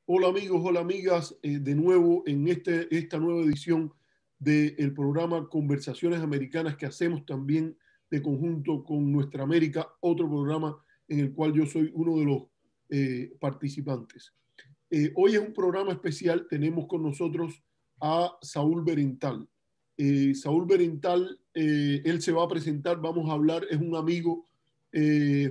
Hola amigos, hola amigas, de nuevo en esta nueva edición del programa Conversaciones Americanas que hacemos también de conjunto con Nuestra América, otro programa en el cual yo soy uno de los participantes. Hoy es un programa especial, tenemos con nosotros a Saúl Berental. Saúl Berental, él se va a presentar, vamos a hablar, es un amigo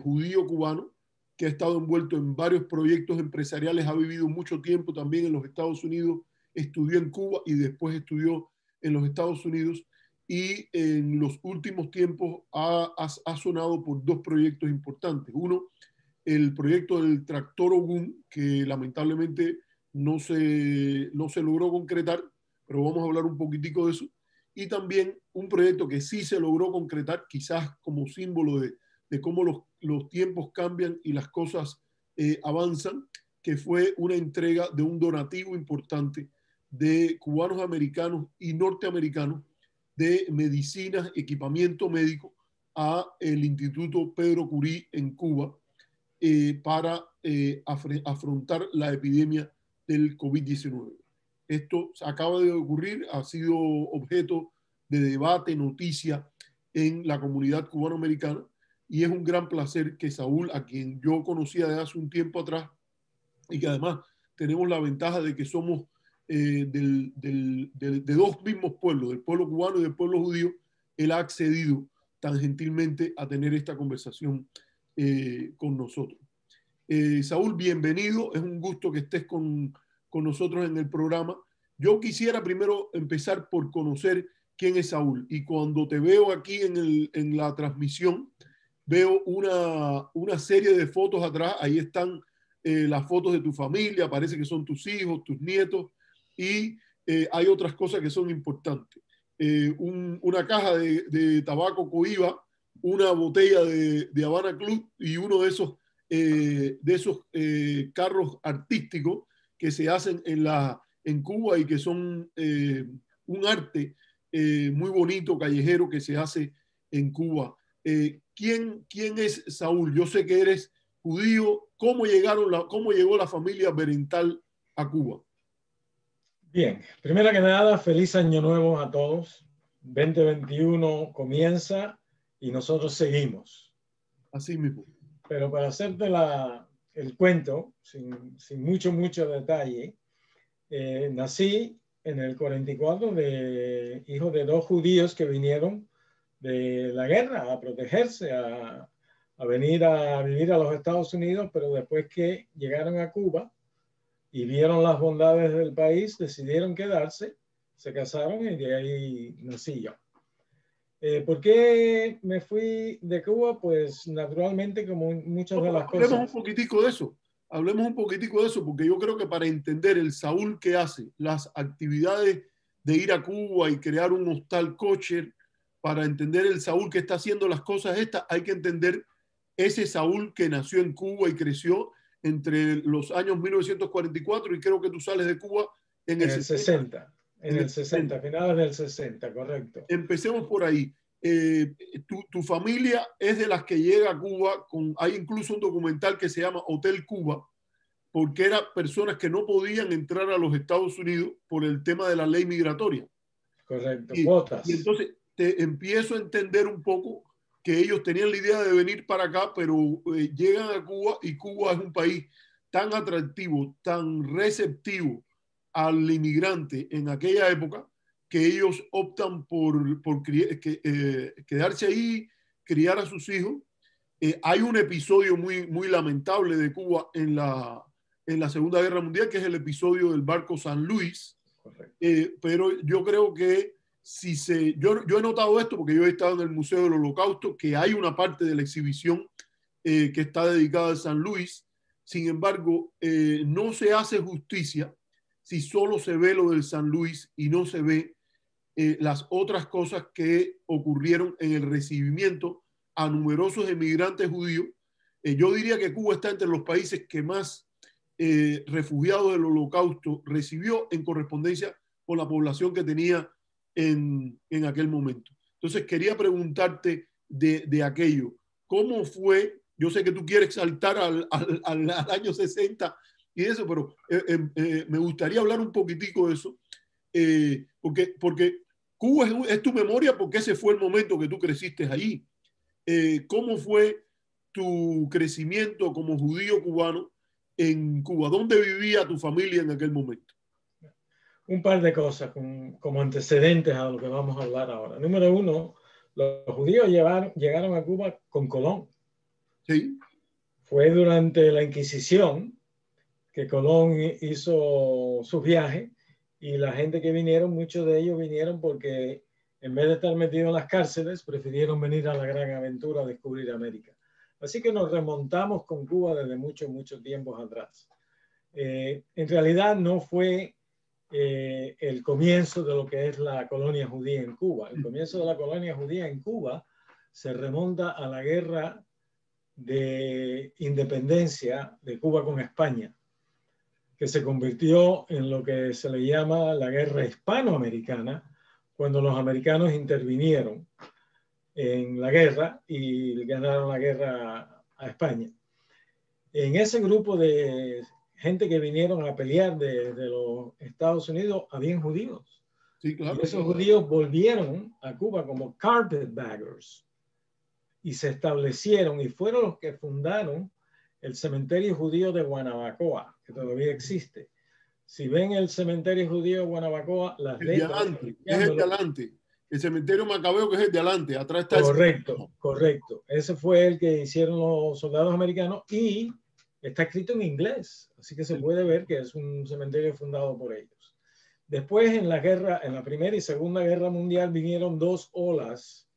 judío cubano que ha estado envuelto en varios proyectos empresariales, ha vivido mucho tiempo también en los Estados Unidos, estudió en Cuba y después estudió en los Estados Unidos y en los últimos tiempos ha sonado por dos proyectos importantes. Uno, el proyecto del tractor Ogún, que lamentablemente no se logró concretar, pero vamos a hablar un poquitico de eso. Y también un proyecto que sí se logró concretar, quizás como símbolo de cómo los tiempos cambian y las cosas avanzan, que fue una entrega de un donativo importante de cubanos americanos y norteamericanos de medicinas, equipamiento médico a el Instituto Pedro Curí en Cuba para afrontar la epidemia del COVID-19. Esto acaba de ocurrir, ha sido objeto de debate, noticia en la comunidad cubanoamericana y es un gran placer que Saúl, a quien yo conocía desde hace un tiempo atrás y que además tenemos la ventaja de que somos de dos mismos pueblos, del pueblo cubano y del pueblo judío, él ha accedido tan gentilmente a tener esta conversación con nosotros. Saúl, bienvenido, es un gusto que estés con nosotros en el programa. Yo quisiera primero empezar por conocer quién es Saúl y cuando te veo aquí en la transmisión, veo una serie de fotos atrás, ahí están las fotos de tu familia, parece que son tus hijos, tus nietos y hay otras cosas que son importantes. Una caja de tabaco Cohiba, una botella de Habana Club y uno de esos carros artísticos que se hacen en Cuba y que son un arte muy bonito, callejero, que se hace en Cuba. ¿Quién es Saúl? Yo sé que eres judío. ¿Cómo llegó la familia Berental a Cuba? Bien, primero que nada, feliz año nuevo a todos. 2021 comienza y nosotros seguimos. Así mismo. Pero para hacerte el cuento, sin mucho detalle, nací en el 44 de hijo de dos judíos que vinieron de la guerra a protegerse, a venir a vivir a los Estados Unidos, pero después que llegaron a Cuba y vieron las bondades del país, decidieron quedarse, se casaron y de ahí nací yo. ¿Por qué me fui de Cuba? Pues naturalmente, como muchas de las cosas. Hablemos un poquitico de eso. Hablemos un poquitico de eso, porque yo creo que para entender el Saúl que hace, las actividades de ir a Cuba y crear un hostal kosher, para entender el Saúl que está haciendo las cosas estas, hay que entender ese Saúl que nació en Cuba y creció entre los años 1944 y creo que tú sales de Cuba en el 60. En el 60, finales del 60, correcto. Empecemos por ahí. Tu familia es de las que llega a Cuba, hay incluso un documental que se llama Hotel Cuba, porque eran personas que no podían entrar a los Estados Unidos por el tema de la ley migratoria. Correcto, Y cuotas. entonces te empiezo a entender un poco que ellos tenían la idea de venir para acá, pero llegan a Cuba y Cuba es un país tan atractivo, tan receptivo al inmigrante en aquella época, que ellos optan por quedarse ahí, criar a sus hijos. Hay un episodio muy lamentable de Cuba en la Segunda Guerra Mundial, que es el episodio del barco San Luis. Pero yo creo que yo he notado esto porque yo he estado en el Museo del Holocausto, que hay una parte de la exhibición que está dedicada a San Luis. Sin embargo, no se hace justicia si solo se ve lo del San Luis y no se ve las otras cosas que ocurrieron en el recibimiento a numerosos emigrantes judíos. Yo diría que Cuba está entre los países que más refugiados del Holocausto recibió en correspondencia con la población que tenía en aquel momento. Entonces quería preguntarte de aquello, ¿cómo fue? Yo sé que tú quieres saltar al año 60, y eso, pero me gustaría hablar un poquitico de eso, porque Cuba es tu memoria, porque ese fue el momento que tú creciste allí. ¿Cómo fue tu crecimiento como judío cubano en Cuba? ¿Dónde vivía tu familia en aquel momento? Un par de cosas como antecedentes a lo que vamos a hablar ahora. Número uno, los judíos llegaron a Cuba con Colón. Sí. Fue durante la Inquisición que Colón hizo su viaje y la gente que vinieron, muchos de ellos vinieron porque en vez de estar metidos en las cárceles, prefirieron venir a la gran aventura a descubrir América. Así que nos remontamos con Cuba desde muchos tiempos atrás. En realidad no fue el comienzo de lo que es la colonia judía en Cuba. El comienzo de la colonia judía en Cuba se remonta a la guerra de independencia de Cuba con España, que se convirtió en lo que se le llama la guerra hispanoamericana, cuando los americanos intervinieron en la guerra y ganaron la guerra a España. En ese grupo de gente que vinieron a pelear de los Estados Unidos, habían judíos. Sí, claro. Y esos judíos volvieron a Cuba como carpetbaggers y se establecieron y fueron los que fundaron el cementerio judío de Guanabacoa, que todavía existe. Si ven el cementerio judío de Guanabacoa, las El de letras... adelante, es el de adelante. El cementerio Macabeo, que es el de adelante. Atrás está Correcto. Ese fue el que hicieron los soldados americanos y está escrito en inglés. Así que se puede ver que es un cementerio fundado por ellos. Después, en la Primera y Segunda Guerra Mundial, vinieron dos olas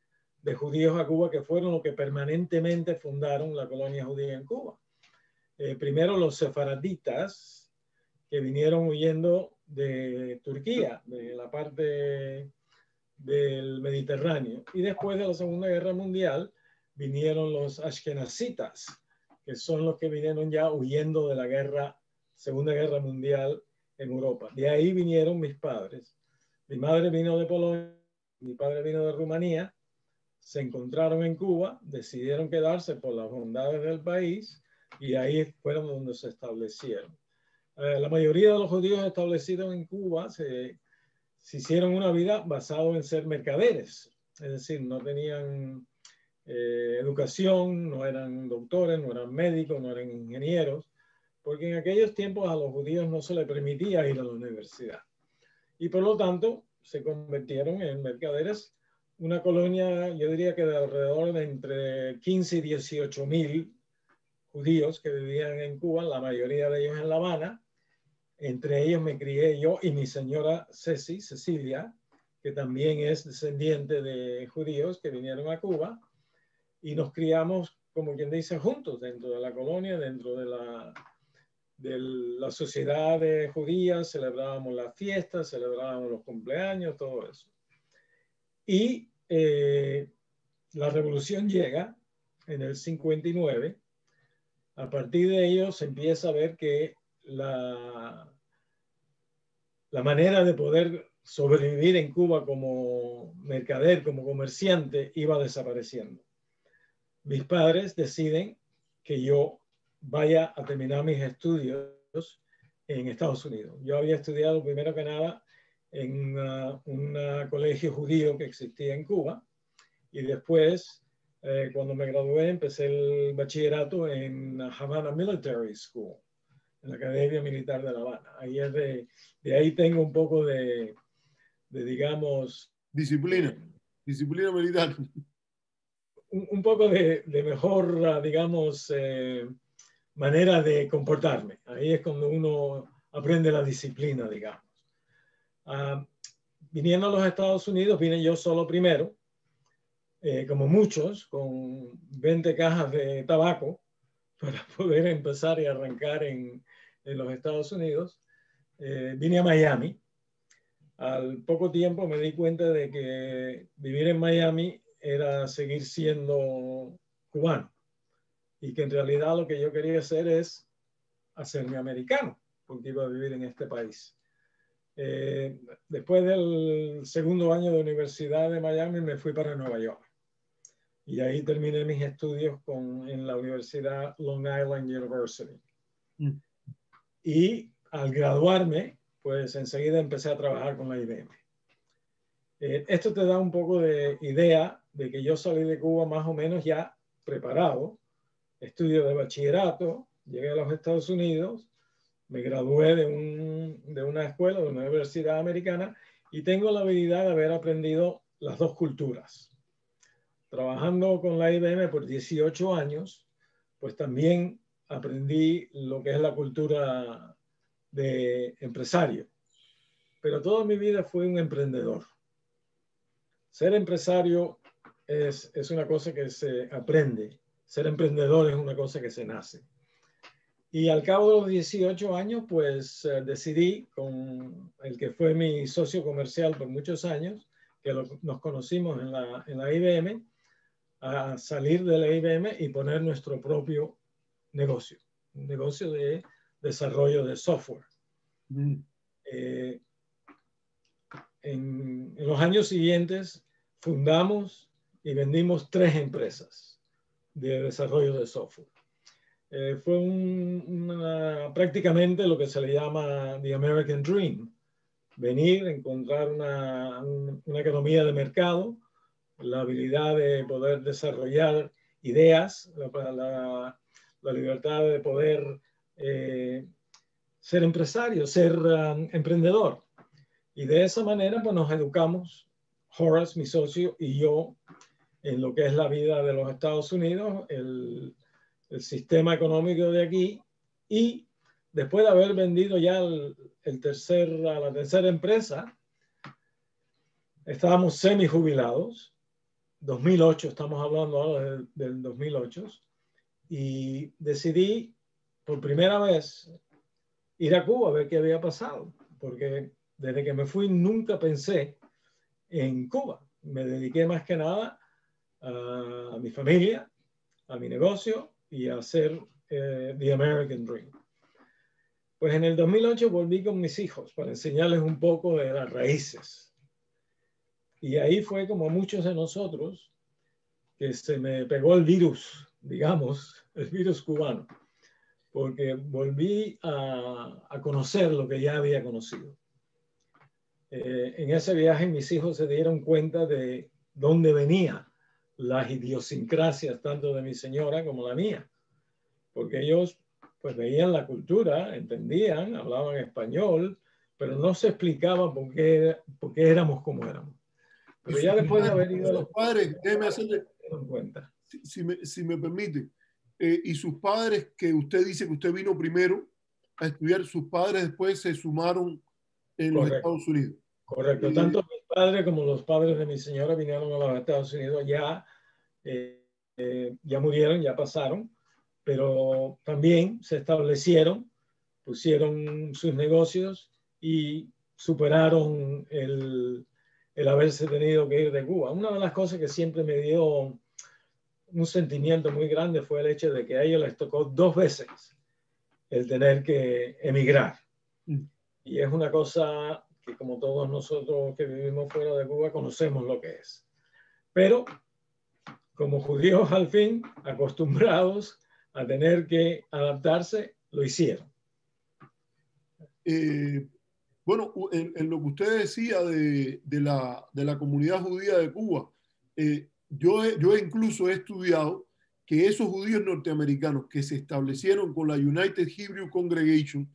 de judíos a Cuba que fueron los que permanentemente fundaron la colonia judía en Cuba. Primero los sefaraditas, que vinieron huyendo de Turquía, de la parte del Mediterráneo. Y después de la Segunda Guerra Mundial vinieron los ashkenazitas, que son los que vinieron ya huyendo de la Segunda Guerra Mundial en Europa. De ahí vinieron mis padres. Mi madre vino de Polonia, mi padre vino de Rumanía, se encontraron en Cuba, decidieron quedarse por las bondades del país y ahí fueron donde se establecieron. La mayoría de los judíos establecidos en Cuba se hicieron una vida basada en ser mercaderes, es decir, no tenían educación, no eran doctores, no eran médicos, no eran ingenieros, porque en aquellos tiempos a los judíos no se les permitía ir a la universidad. Y por lo tanto se convirtieron en mercaderes, una colonia, yo diría que de alrededor de entre 15 y 18 mil judíos que vivían en Cuba, la mayoría de ellos en La Habana. Entre ellos me crié yo y mi señora Cecilia, que también es descendiente de judíos que vinieron a Cuba, y nos criamos, como quien dice, juntos dentro de la colonia, dentro de la sociedad de judías, celebrábamos las fiestas, celebrábamos los cumpleaños, todo eso. Y la revolución llega en el 59. A partir de ello se empieza a ver que la manera de poder sobrevivir en Cuba como mercader, como comerciante, iba desapareciendo. Mis padres deciden que yo vaya a terminar mis estudios en Estados Unidos. Yo había estudiado primero que nada en un colegio judío que existía en Cuba y después, cuando me gradué, empecé el bachillerato en Havana Military School, en la Academia Militar de La Habana. Ahí es de ahí tengo un poco de digamos... Disciplina militar. Un poco de mejor, digamos, manera de comportarme. Ahí es cuando uno aprende la disciplina, digamos. Viniendo a los Estados Unidos, vine yo solo primero, como muchos, con 20 cajas de tabaco para poder empezar y arrancar en los Estados Unidos. Vine a Miami. Al poco tiempo me di cuenta de que vivir en Miami era seguir siendo cubano y que en realidad lo que yo quería hacer es hacerme americano porque iba a vivir en este país. Después del segundo año de universidad de Miami me fui para Nueva York y ahí terminé mis estudios en la Universidad Long Island University. y al graduarme, pues enseguida empecé a trabajar con la IBM. Esto te da un poco de idea de que yo salí de Cuba más o menos ya preparado, estudio de bachillerato, llegué a los Estados Unidos, me gradué de una escuela, de una universidad americana, y tengo la habilidad de haber aprendido las dos culturas. Trabajando con la IBM por 18 años, pues también aprendí lo que es la cultura de empresario. Pero toda mi vida fui un emprendedor. Ser empresario es una cosa que se aprende. Ser emprendedor es una cosa que se nace. Y al cabo de los 18 años, pues decidí con el que fue mi socio comercial por muchos años, que nos conocimos en la IBM, a salir de la IBM y poner nuestro propio negocio, un negocio de desarrollo de software. En los años siguientes fundamos y vendimos 3 empresas de desarrollo de software. Fue prácticamente lo que se le llama the American Dream. Venir, encontrar una economía de mercado, la habilidad de poder desarrollar ideas, la libertad de poder ser empresario, ser emprendedor. Y de esa manera pues nos educamos, Horace, mi socio, y yo, en lo que es la vida de los Estados Unidos, el sistema económico de aquí, y después de haber vendido ya a la tercera empresa, estábamos semi-jubilados, 2008, estamos hablando ahora del 2008, y decidí por primera vez ir a Cuba a ver qué había pasado, porque desde que me fui nunca pensé en Cuba. Me dediqué más que nada a mi familia, a mi negocio y a hacer the American Dream. Pues en el 2008 volví con mis hijos para enseñarles un poco de las raíces. Y ahí fue como muchos de nosotros que se me pegó el virus, digamos, el virus cubano, porque volví a conocer lo que ya había conocido. En ese viaje mis hijos se dieron cuenta de dónde venían las idiosincrasias tanto de mi señora como la mía, porque ellos pues veían la cultura, entendían, hablaban español, pero no se explicaba por qué éramos como éramos. Pero ya después de haber ido a los padres, déjeme hacerle, cuenta. Si me permite, y sus padres, que usted dice que usted vino primero a estudiar, sus padres después se sumaron en los Estados Unidos. Correcto, tanto mis padres como los padres de mi señora vinieron a los Estados Unidos, ya murieron, ya pasaron, pero también se establecieron, pusieron sus negocios y superaron el haberse tenido que ir de Cuba. Una de las cosas que siempre me dio un sentimiento muy grande fue el hecho de que a ellos les tocó 2 veces el tener que emigrar. Y es una cosa que, como todos nosotros que vivimos fuera de Cuba, conocemos lo que es. Pero como judíos al fin, acostumbrados a tener que adaptarse, lo hicieron. Bueno, en lo que usted decía de la comunidad judía de Cuba, yo incluso he estudiado que esos judíos norteamericanos que se establecieron con la United Hebrew Congregation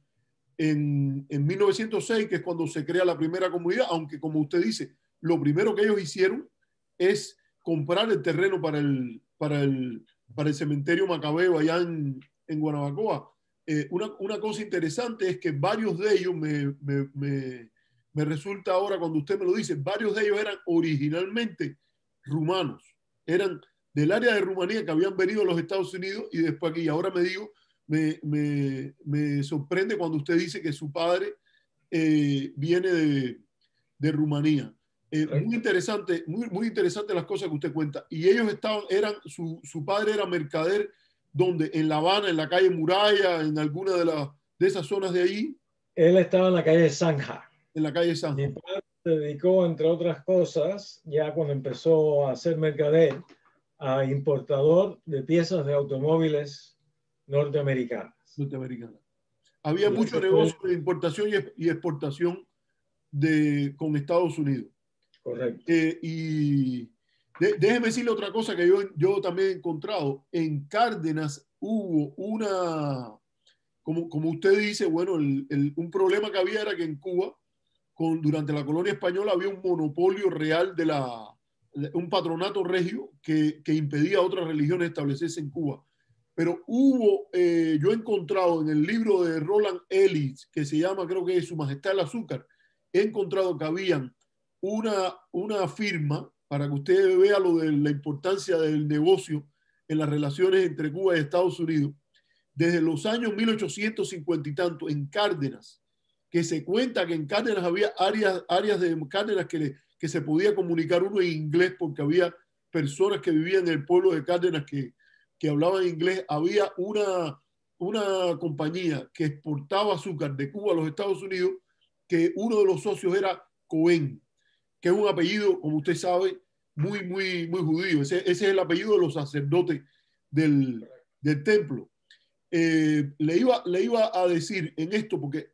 en 1906, que es cuando se crea la primera comunidad, aunque como usted dice, lo primero que ellos hicieron es comprar el terreno para el cementerio Macabeo allá en Guanabacoa. Una cosa interesante es que varios de ellos, me resulta ahora cuando usted me lo dice, varios de ellos eran originalmente rumanos, eran del área de Rumanía que habían venido a los Estados Unidos y después aquí. Ahora me sorprende cuando usted dice que su padre viene de Rumanía. Muy interesante, muy interesante las cosas que usted cuenta. Y ellos su padre era mercader, donde en La Habana, en la calle Muralla, en alguna de esas zonas de ahí. Él estaba en la calle Zanja. En la calle Zanja. Mi padre se dedicó, entre otras cosas, ya cuando empezó a ser mercader, a importador de piezas de automóviles norteamericanas. Había Y mucho ese negocio fue de importación y exportación con Estados Unidos. correcto. Y déjeme decirle otra cosa que yo también he encontrado. En Cárdenas hubo como usted dice, bueno, un problema que había era que en Cuba, durante la colonia española, había un monopolio real un patronato regio que impedía a otras religiones establecerse en Cuba. Pero yo he encontrado en el libro de Roland Ellis, que se llama, creo que es Su Majestad el Azúcar, he encontrado que habían una firma, para que usted vea lo de la importancia del negocio en las relaciones entre Cuba y Estados Unidos, desde los años 1850 y tanto, en Cárdenas, que se cuenta que en Cárdenas había áreas de Cárdenas que se podía comunicar uno en inglés porque había personas que vivían en el pueblo de Cárdenas que hablaban inglés. Había una compañía que exportaba azúcar de Cuba a los Estados Unidos, que uno de los socios era Cohen, que es un apellido, como usted sabe, muy, muy, muy judío. Ese es el apellido de los sacerdotes del templo. Le iba a decir en esto, porque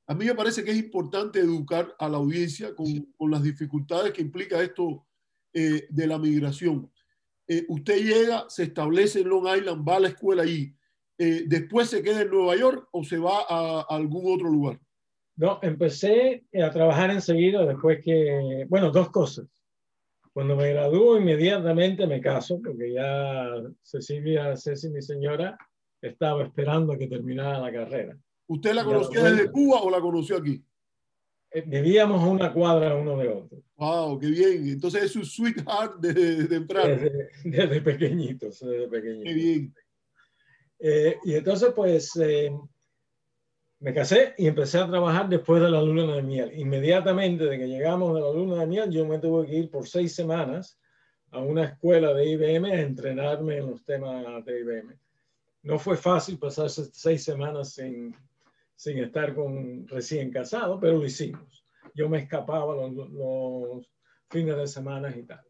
a mí me parece que es importante educar a la audiencia con las dificultades que implica esto de la migración. Usted llega, se establece en Long Island, va a la escuela allí, después se queda en Nueva York o se va a algún otro lugar. No, empecé a trabajar enseguida después que, bueno, dos cosas. Cuando me gradúo, inmediatamente me caso, porque ya Ceci, mi señora, estaba esperando a que terminara la carrera. ¿Usted la Y a la conocía desde vuelta, Cuba o la conoció aquí? vivíamos a una cuadra uno de otro. Wow, qué bien. Entonces es su sweetheart desde temprano. Desde pequeñitos, desde Qué pequeñitos. bien. Y entonces, pues, me casé y empecé a trabajar después de la luna de miel. Inmediatamente de que llegamos de la luna de miel, yo me tuve que ir por 6 semanas a una escuela de IBM a entrenarme en los temas de IBM. No fue fácil pasar 6 semanas sin estar recién casado, pero lo hicimos. Yo me escapaba los fines de semana y tal.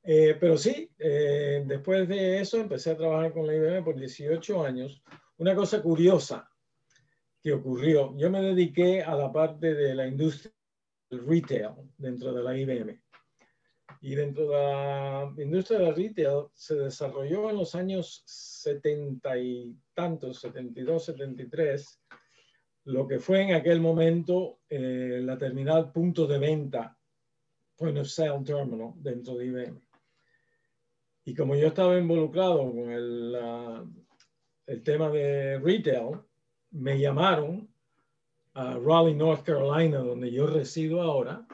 Pero sí, después de eso empecé a trabajar con la IBM por 18 años. Una cosa curiosa que ocurrió, yo me dediqué a la parte de la industria del retail dentro de la IBM. Y dentro de la industria del retail se desarrolló en los años 70 y tantos, 72, 73, lo que fue en aquel momento la terminal punto de venta, point of sale terminal, dentro de IBM. Y como yo estaba involucrado con el tema de retail, me llamaron a Raleigh, North Carolina, donde yo resido ahora,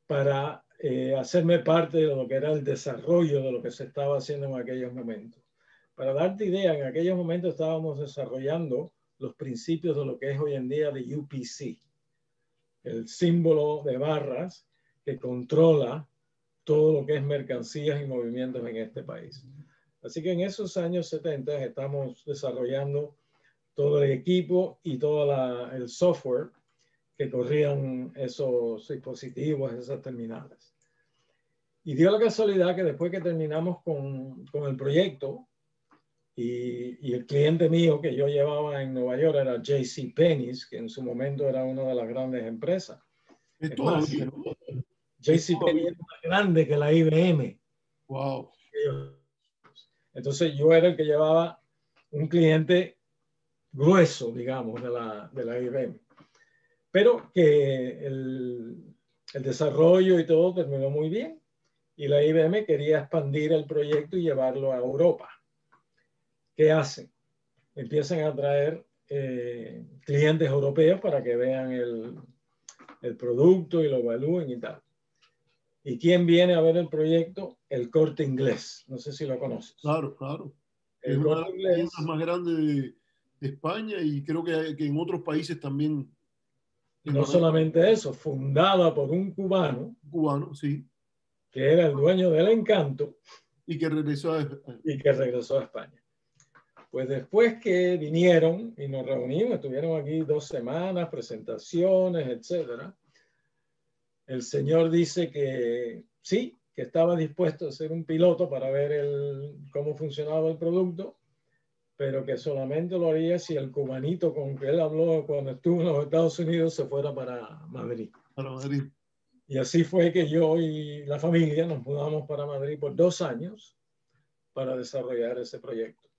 para hacerme parte de lo que era el desarrollo de lo que se estaba haciendo en aquellos momentos. Para darte idea, en aquellos momentos estábamos desarrollando los principios de lo que es hoy en día de UPC, el símbolo de barras que controla todo lo que es mercancías y movimientos en este país. Así que en esos años 70 estamos desarrollando todo el equipo y todo el software que corrían esos dispositivos, esas terminales. Y dio la casualidad que después que terminamos con el proyecto y el cliente mío que yo llevaba en Nueva York era JCPenney, que en su momento era una de las grandes empresas. Es Es más, todavía. JCPenney es más grande que la IBM. Wow. Entonces yo era el que llevaba un cliente grueso, digamos, de la IBM. Pero que el desarrollo y todo terminó muy bien y la IBM quería expandir el proyecto y llevarlo a Europa. ¿Qué hacen? Empiezan a traer clientes europeos para que vean el producto y lo evalúen y tal. ¿Y quién viene a ver el proyecto? El Corte Inglés. No sé si lo conoces. Claro, claro. Es El una de Corte las Inglés. tiendas más grandes de España y creo que en otros países también. No solamente eso, fundada por un cubano, Sí. que era el dueño del Encanto. Y que regresó a Y que regresó a España. Pues después que vinieron y nos reunimos, estuvieron aquí 2 semanas, presentaciones, etcétera. El señor dice que sí, que estaba dispuesto a ser un piloto para ver cómo funcionaba el producto, pero que solamente lo haría si el cubanito con que él habló cuando estuvo en los Estados Unidos se fuera para Madrid. Para Madrid. Y así fue que yo y la familia nos mudamos para Madrid por 2 años para desarrollar ese proyecto.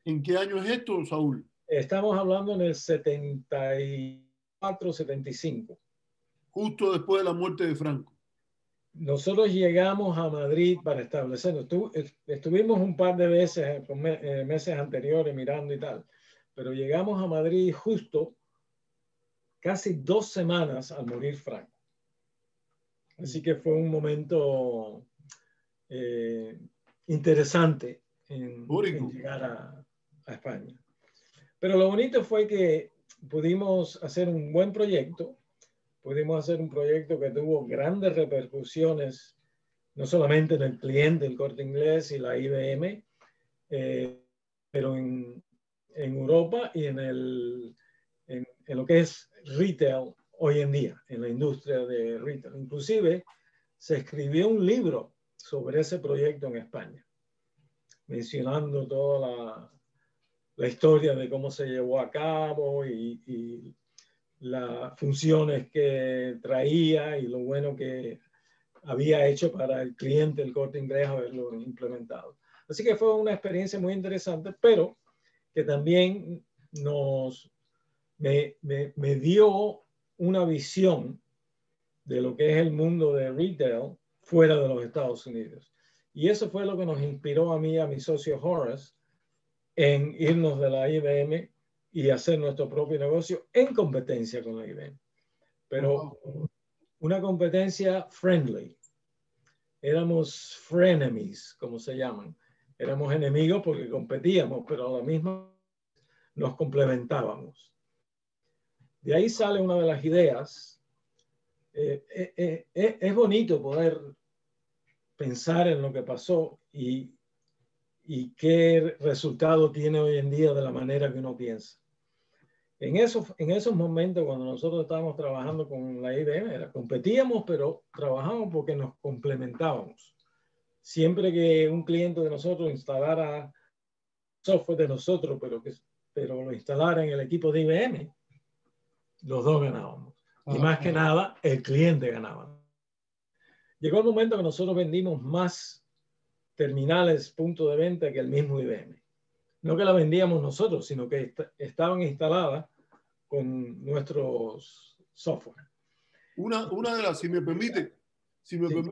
¿En qué año es esto, Saúl? Estamos hablando en el 74, 75. Justo después de la muerte de Franco. Nosotros llegamos a Madrid para establecernos. Estuvimos un par de veces, meses anteriores mirando y tal, pero llegamos a Madrid justo casi 2 semanas al morir Franco. Así que fue un momento interesante en llegar a España. Pero lo bonito fue que pudimos hacer un buen proyecto. Pudimos hacer un proyecto que tuvo grandes repercusiones, no solamente en el cliente, el Corte Inglés y la IBM, pero en Europa y en lo que es retail hoy en día, en la industria de retail. Inclusive se escribió un libro sobre ese proyecto en España, mencionando toda la historia de cómo se llevó a cabo y las funciones que traía y lo bueno que había hecho para el cliente, el Corte Inglés, haberlo implementado. Así que fue una experiencia muy interesante, pero que también me dio una visión de lo que es el mundo de retail fuera de los Estados Unidos. Y eso fue lo que nos inspiró a mí y a mi socio Horace en irnos de la IBM y hacer nuestro propio negocio en competencia con la IBM. Pero una competencia friendly. Éramos frenemies, como se llaman. Éramos enemigos porque competíamos, pero a la misma nos complementábamos. De ahí sale una de las ideas. Es bonito poder pensar en lo que pasó y qué resultado tiene hoy en día de la manera que uno piensa. En esos momentos, cuando nosotros estábamos trabajando con la IBM, competíamos, pero trabajábamos porque nos complementábamos. Siempre que un cliente de nosotros instalara software de nosotros, pero lo instalara en el equipo de IBM, los dos ganábamos. Y más que nada, el cliente ganaba. Llegó el momento que nosotros vendimos más terminales punto de venta que el mismo IBM. No que la vendíamos nosotros, sino que estaban instaladas con nuestros software. Una de las, si me permite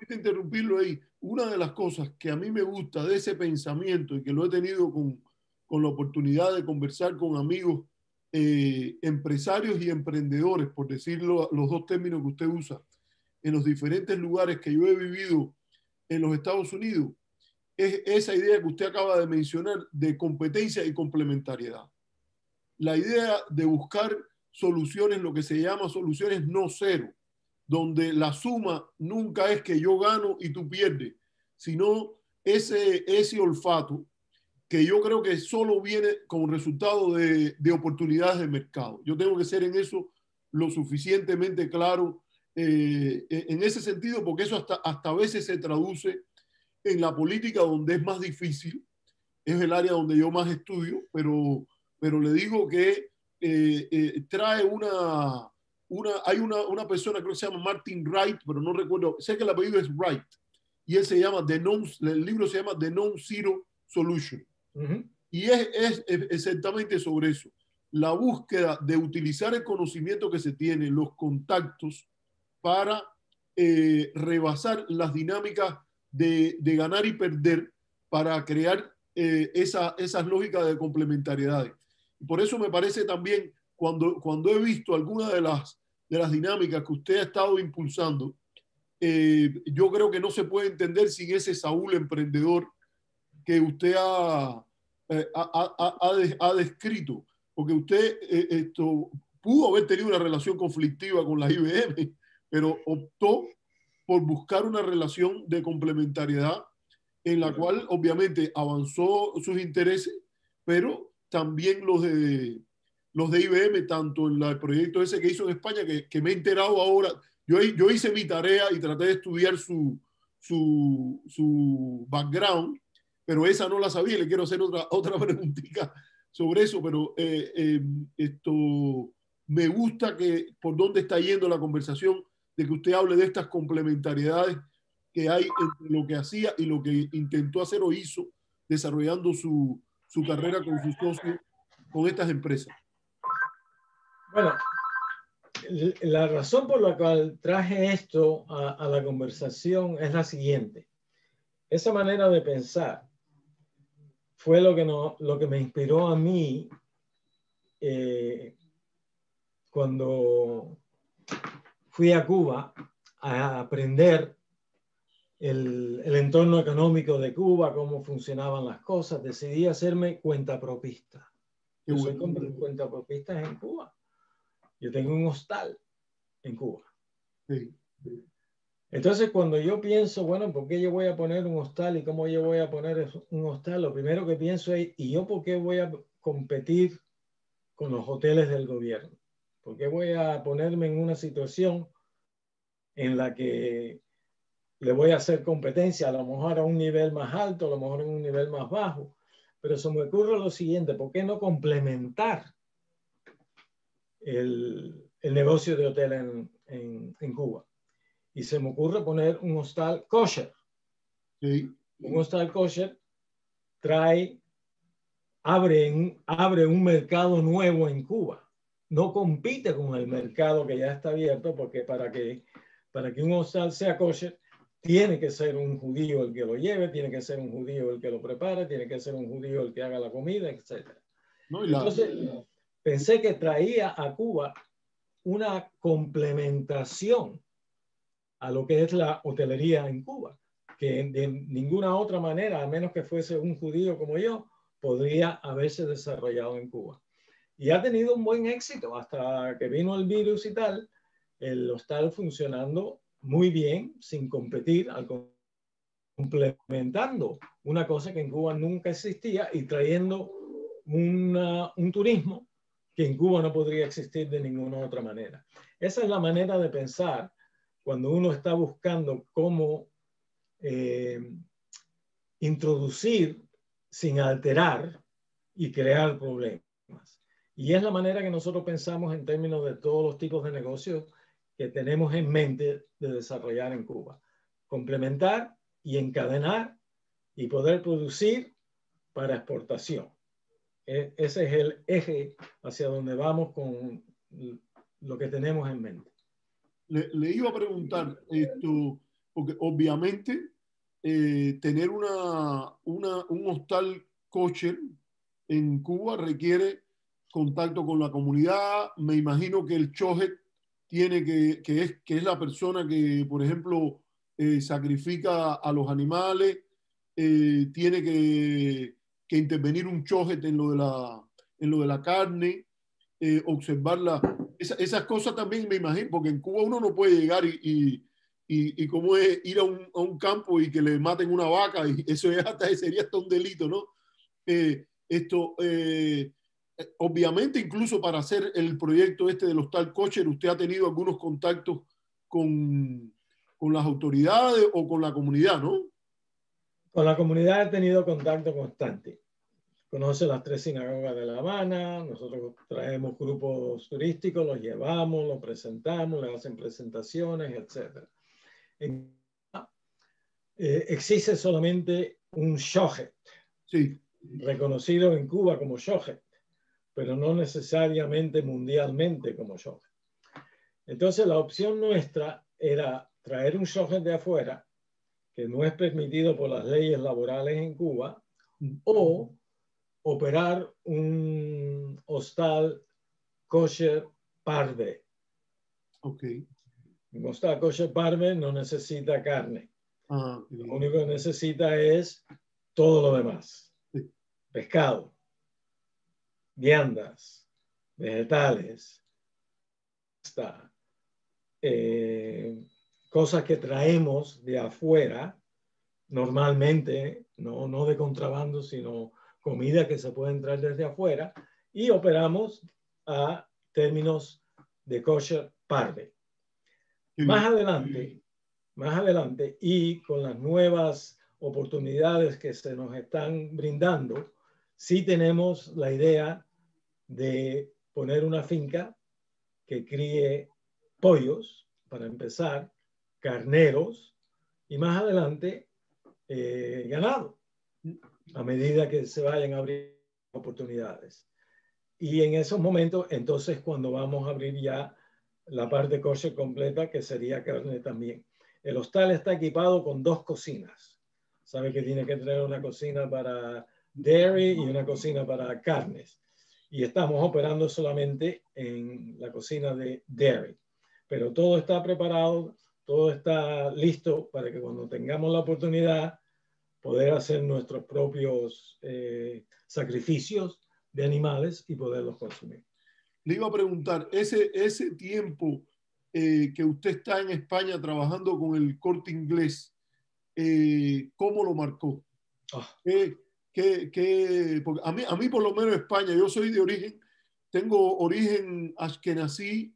interrumpirlo ahí, una de las cosas que a mí me gusta de ese pensamiento y que lo he tenido con la oportunidad de conversar con amigos empresarios y emprendedores, por decirlo los dos términos que usted usa, en los diferentes lugares que yo he vivido en los Estados Unidos, es esa idea que usted acaba de mencionar de competencia y complementariedad. La idea de buscar soluciones, lo que se llama soluciones no cero, donde la suma nunca es que yo gano y tú pierdes, sino ese olfato que yo creo que solo viene como resultado de oportunidades de mercado. Yo tengo que ser en eso lo suficientemente claro en ese sentido, porque eso hasta a veces se traduce en la política, donde es más difícil. Es el área donde yo más estudio, pero le digo que trae hay una persona, creo que se llama Martin Wright, pero no recuerdo, sé que el apellido es Wright, y él se llama el libro se llama The Non-Zero Solution. Y es exactamente sobre eso, la búsqueda de utilizar el conocimiento que se tiene, los contactos, para rebasar las dinámicas de ganar y perder, para crear esas lógicas de complementariedades. Por eso me parece también, cuando he visto algunas de las dinámicas que usted ha estado impulsando, yo creo que no se puede entender sin ese Saúl emprendedor que usted ha descrito, porque usted pudo haber tenido una relación conflictiva con la IBM, pero optó por buscar una relación de complementariedad en la cual obviamente avanzó sus intereses, pero también los de IBM, tanto en el proyecto ese que hizo en España, que me he enterado ahora. Yo hice mi tarea y traté de estudiar su background, pero esa no la sabía. Le quiero hacer otra preguntita sobre eso, pero esto me gusta que por dónde está yendo la conversación, de que usted hable de estas complementariedades que hay entre lo que hacía y lo que intentó hacer o hizo desarrollando su carrera con sus socios con estas empresas. Bueno, la razón por la cual traje esto a la conversación es la siguiente. Esa manera de pensar fue lo que me inspiró a mí cuando fui a Cuba a aprender el entorno económico de Cuba, cómo funcionaban las cosas. Decidí hacerme cuentapropista. Yo soy cuentapropista en Cuba. Yo tengo un hostal en Cuba. Sí. Entonces, cuando yo pienso, bueno, ¿por qué yo voy a poner un hostal y cómo yo voy a poner un hostal? Lo primero que pienso es, ¿y yo por qué voy a competir con los hoteles del gobierno? ¿Por qué voy a ponerme en una situación en la que le voy a hacer competencia, a lo mejor a un nivel más alto, a lo mejor en un nivel más bajo? Pero se me ocurre lo siguiente, ¿por qué no complementar el negocio de hotel en Cuba? Y se me ocurre poner un hostal kosher. Sí. Un hostal kosher abre un mercado nuevo en Cuba. No compite con el mercado que ya está abierto, porque para que un hostal sea kosher, tiene que ser un judío el que lo lleve, tiene que ser un judío el que lo prepare, tiene que ser un judío el que haga la comida, etc. No, Entonces, pensé que traía a Cuba una complementación a lo que es la hotelería en Cuba, que de ninguna otra manera, a menos que fuese un judío como yo, podría haberse desarrollado en Cuba. Y ha tenido un buen éxito hasta que vino el virus y tal, el hostal funcionando muy bien, sin competir, complementando una cosa que en Cuba nunca existía y trayendo un turismo que en Cuba no podría existir de ninguna otra manera. Esa es la manera de pensar cuando uno está buscando cómo introducir sin alterar y crear problemas. Y es la manera que nosotros pensamos en términos de todos los tipos de negocios que tenemos en mente de desarrollar en Cuba. Complementar y encadenar y poder producir para exportación. Ese es el eje hacia donde vamos con lo que tenemos en mente. Le iba a preguntar esto, porque obviamente tener un hostal kosher en Cuba requiere contacto con la comunidad. Me imagino que el chohet tiene que es la persona que, por ejemplo, sacrifica a los animales, tiene que intervenir un chohet en lo de la carne, observarla. Esas cosas también me imagino, porque en Cuba uno no puede llegar y cómo es ir a un campo y que le maten una vaca, y eso sería hasta un delito, ¿no? Obviamente, incluso para hacer el proyecto este del hostal kosher, usted ha tenido algunos contactos con las autoridades o con la comunidad, ¿no? Con la comunidad he tenido contacto constante. Conoce las 3 sinagogas de La Habana, nosotros traemos grupos turísticos, los llevamos, los presentamos, les hacen presentaciones, etc. Existe solamente un shohet, sí, reconocido en Cuba como shohet, pero no necesariamente mundialmente como shohet. Entonces la opción nuestra era traer un shohet de afuera, que no es permitido por las leyes laborales en Cuba, o operar un hostal kosher parve. Okay. Un hostal kosher parve no necesita carne. Okay. Lo único que necesita es todo lo demás. Sí. Pescado, viandas, vegetales, cosas que traemos de afuera, normalmente, no de contrabando, sino comida que se puede entrar desde afuera, y operamos a términos de kosher parve. Más adelante, y con las nuevas oportunidades que se nos están brindando, sí tenemos la idea de poner una finca que críe pollos, para empezar, carneros y más adelante ganado, a medida que se vayan a abrir oportunidades. Y en esos momentos, entonces, cuando vamos a abrir ya la parte kosher completa, que sería carne también. El hostal está equipado con 2 cocinas. Sabe que tiene que tener una cocina para dairy y una cocina para carnes. Y estamos operando solamente en la cocina de dairy. Pero todo está preparado, todo está listo para que cuando tengamos la oportunidad poder hacer nuestros propios sacrificios de animales y poderlos consumir. Le iba a preguntar, ese tiempo que usted está en España trabajando con el Corte Inglés, ¿cómo lo marcó? Porque a mí por lo menos España, yo soy de origen, tengo origen ashkenazí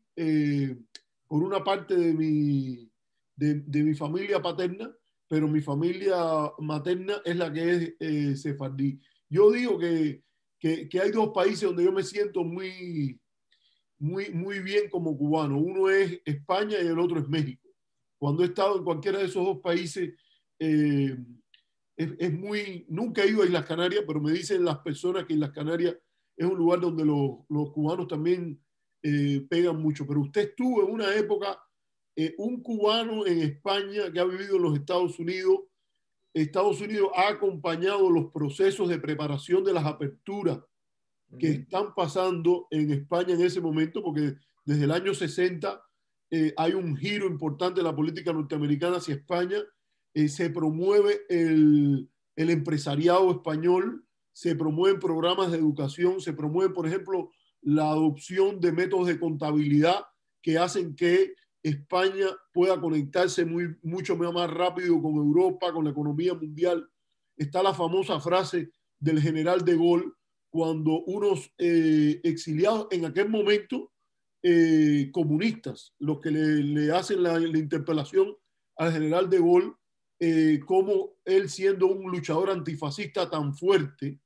por una parte de mi familia paterna, pero mi familia materna es la que es sefardí. Yo digo que hay 2 países donde yo me siento muy bien como cubano. Uno es España y el otro es México. Cuando he estado en cualquiera de esos 2 países, nunca he ido a Islas Canarias, pero me dicen las personas que Islas Canarias es un lugar donde los cubanos también pegan mucho. Pero usted estuvo en una época, un cubano en España que ha vivido en los Estados Unidos. Estados Unidos ha acompañado los procesos de preparación de las aperturas que están pasando en España en ese momento, porque desde el año 60 hay un giro importante de la política norteamericana hacia España. Se promueve el empresariado español, se promueven programas de educación, se promueve, por ejemplo, la adopción de métodos de contabilidad que hacen que España pueda conectarse mucho más rápido con Europa, con la economía mundial. Está la famosa frase del general de Gaulle, cuando unos exiliados en aquel momento, comunistas, los que le hacen la interpelación al general de Gaulle, como él siendo un luchador antifascista tan fuerte,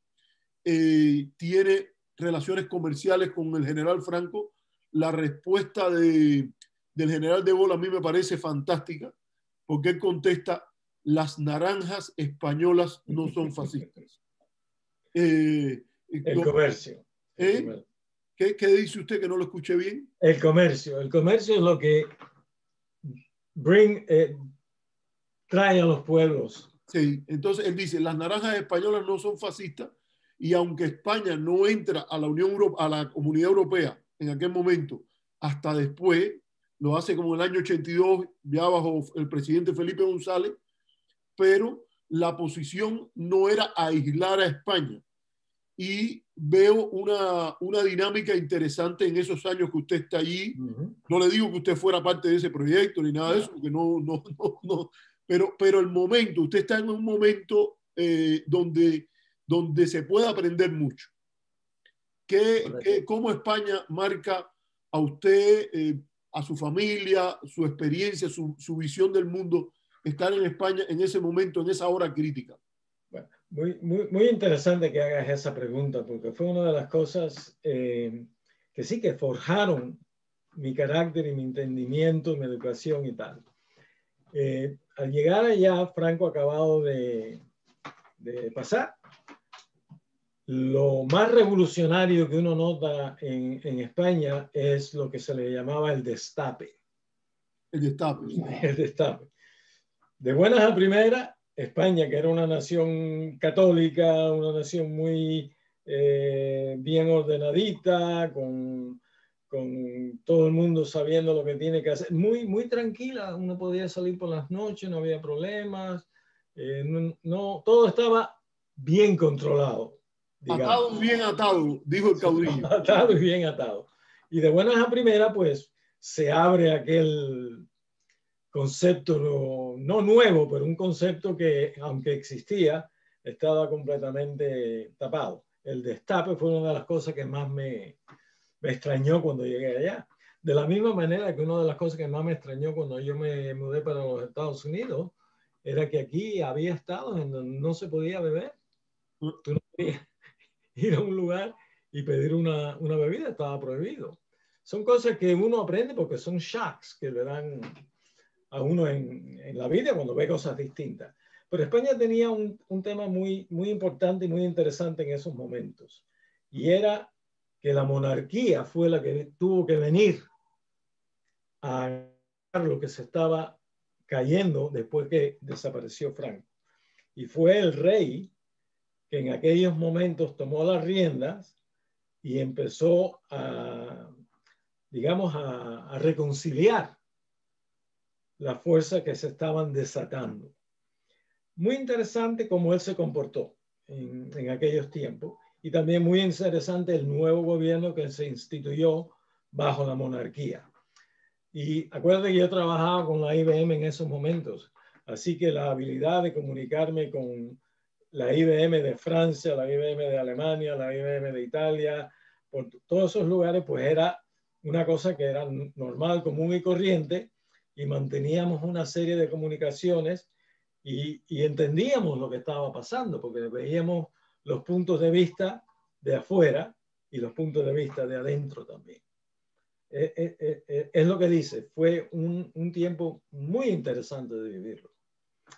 tiene relaciones comerciales con el general Franco. La respuesta del general de Gaulle a mí me parece fantástica, porque él contesta: las naranjas españolas no son fascistas. El comercio. ¿Qué dice usted que no lo escuché bien? El comercio es lo que trae a los pueblos. Sí, entonces él dice, las naranjas españolas no son fascistas, y aunque España no entra a la a la Comunidad Europea en aquel momento, hasta después, lo hace como en el año 82, ya bajo el presidente Felipe González, pero la posición no era aislar a España. Y veo una dinámica interesante en esos años que usted está allí. No le digo que usted fuera parte de ese proyecto ni nada de eso, porque no. Pero el momento, usted está en un momento donde se puede aprender mucho. ¿Cómo España marca a usted, a su familia, su experiencia, su visión del mundo, estar en España en ese momento, en esa hora crítica? Bueno, muy interesante que hagas esa pregunta, porque fue una de las cosas que sí que forjaron mi carácter y mi entendimiento, mi educación y tal. Al llegar allá, Franco acabado de pasar, lo más revolucionario que uno nota en España es lo que se le llamaba el destape. El destape. Sí. El destape. De buenas a primeras, España, que era una nación católica, una nación muy bien ordenadita, con todo el mundo sabiendo lo que tiene que hacer, muy tranquila, uno podía salir por las noches, no había problemas, todo estaba bien controlado. Digamos. Atado, bien atado, dijo el caudillo. Atado y bien atado. Y de buenas a primeras, pues, se abre aquel concepto no nuevo, pero un concepto que, aunque existía, estaba completamente tapado. El destape fue una de las cosas que más me extrañó cuando llegué allá. De la misma manera que una de las cosas que más me extrañó cuando yo me mudé para los Estados Unidos era que aquí había estados en donde no se podía beber. Tú no podías ir a un lugar y pedir una bebida, estaba prohibido. Son cosas que uno aprende porque son shocks que le dan a uno en la vida cuando ve cosas distintas. Pero España tenía un tema muy, muy importante y muy interesante en esos momentos. Y era que la monarquía fue la que tuvo que venir a lo que se estaba cayendo después que desapareció Franco. Y fue el rey que en aquellos momentos tomó las riendas y empezó a, digamos, a reconciliar las fuerzas que se estaban desatando. Muy interesante cómo él se comportó en aquellos tiempos y también muy interesante el nuevo gobierno que se instituyó bajo la monarquía. Y acuérdate que yo trabajaba con la IBM en esos momentos, así que la habilidad de comunicarme con la IBM de Francia, la IBM de Alemania, la IBM de Italia, por todos esos lugares, pues era una cosa que era normal, común y corriente, y manteníamos una serie de comunicaciones y entendíamos lo que estaba pasando, porque veíamos los puntos de vista de afuera y los puntos de vista de adentro también. Es lo que dice, fue un tiempo muy interesante de vivirlo.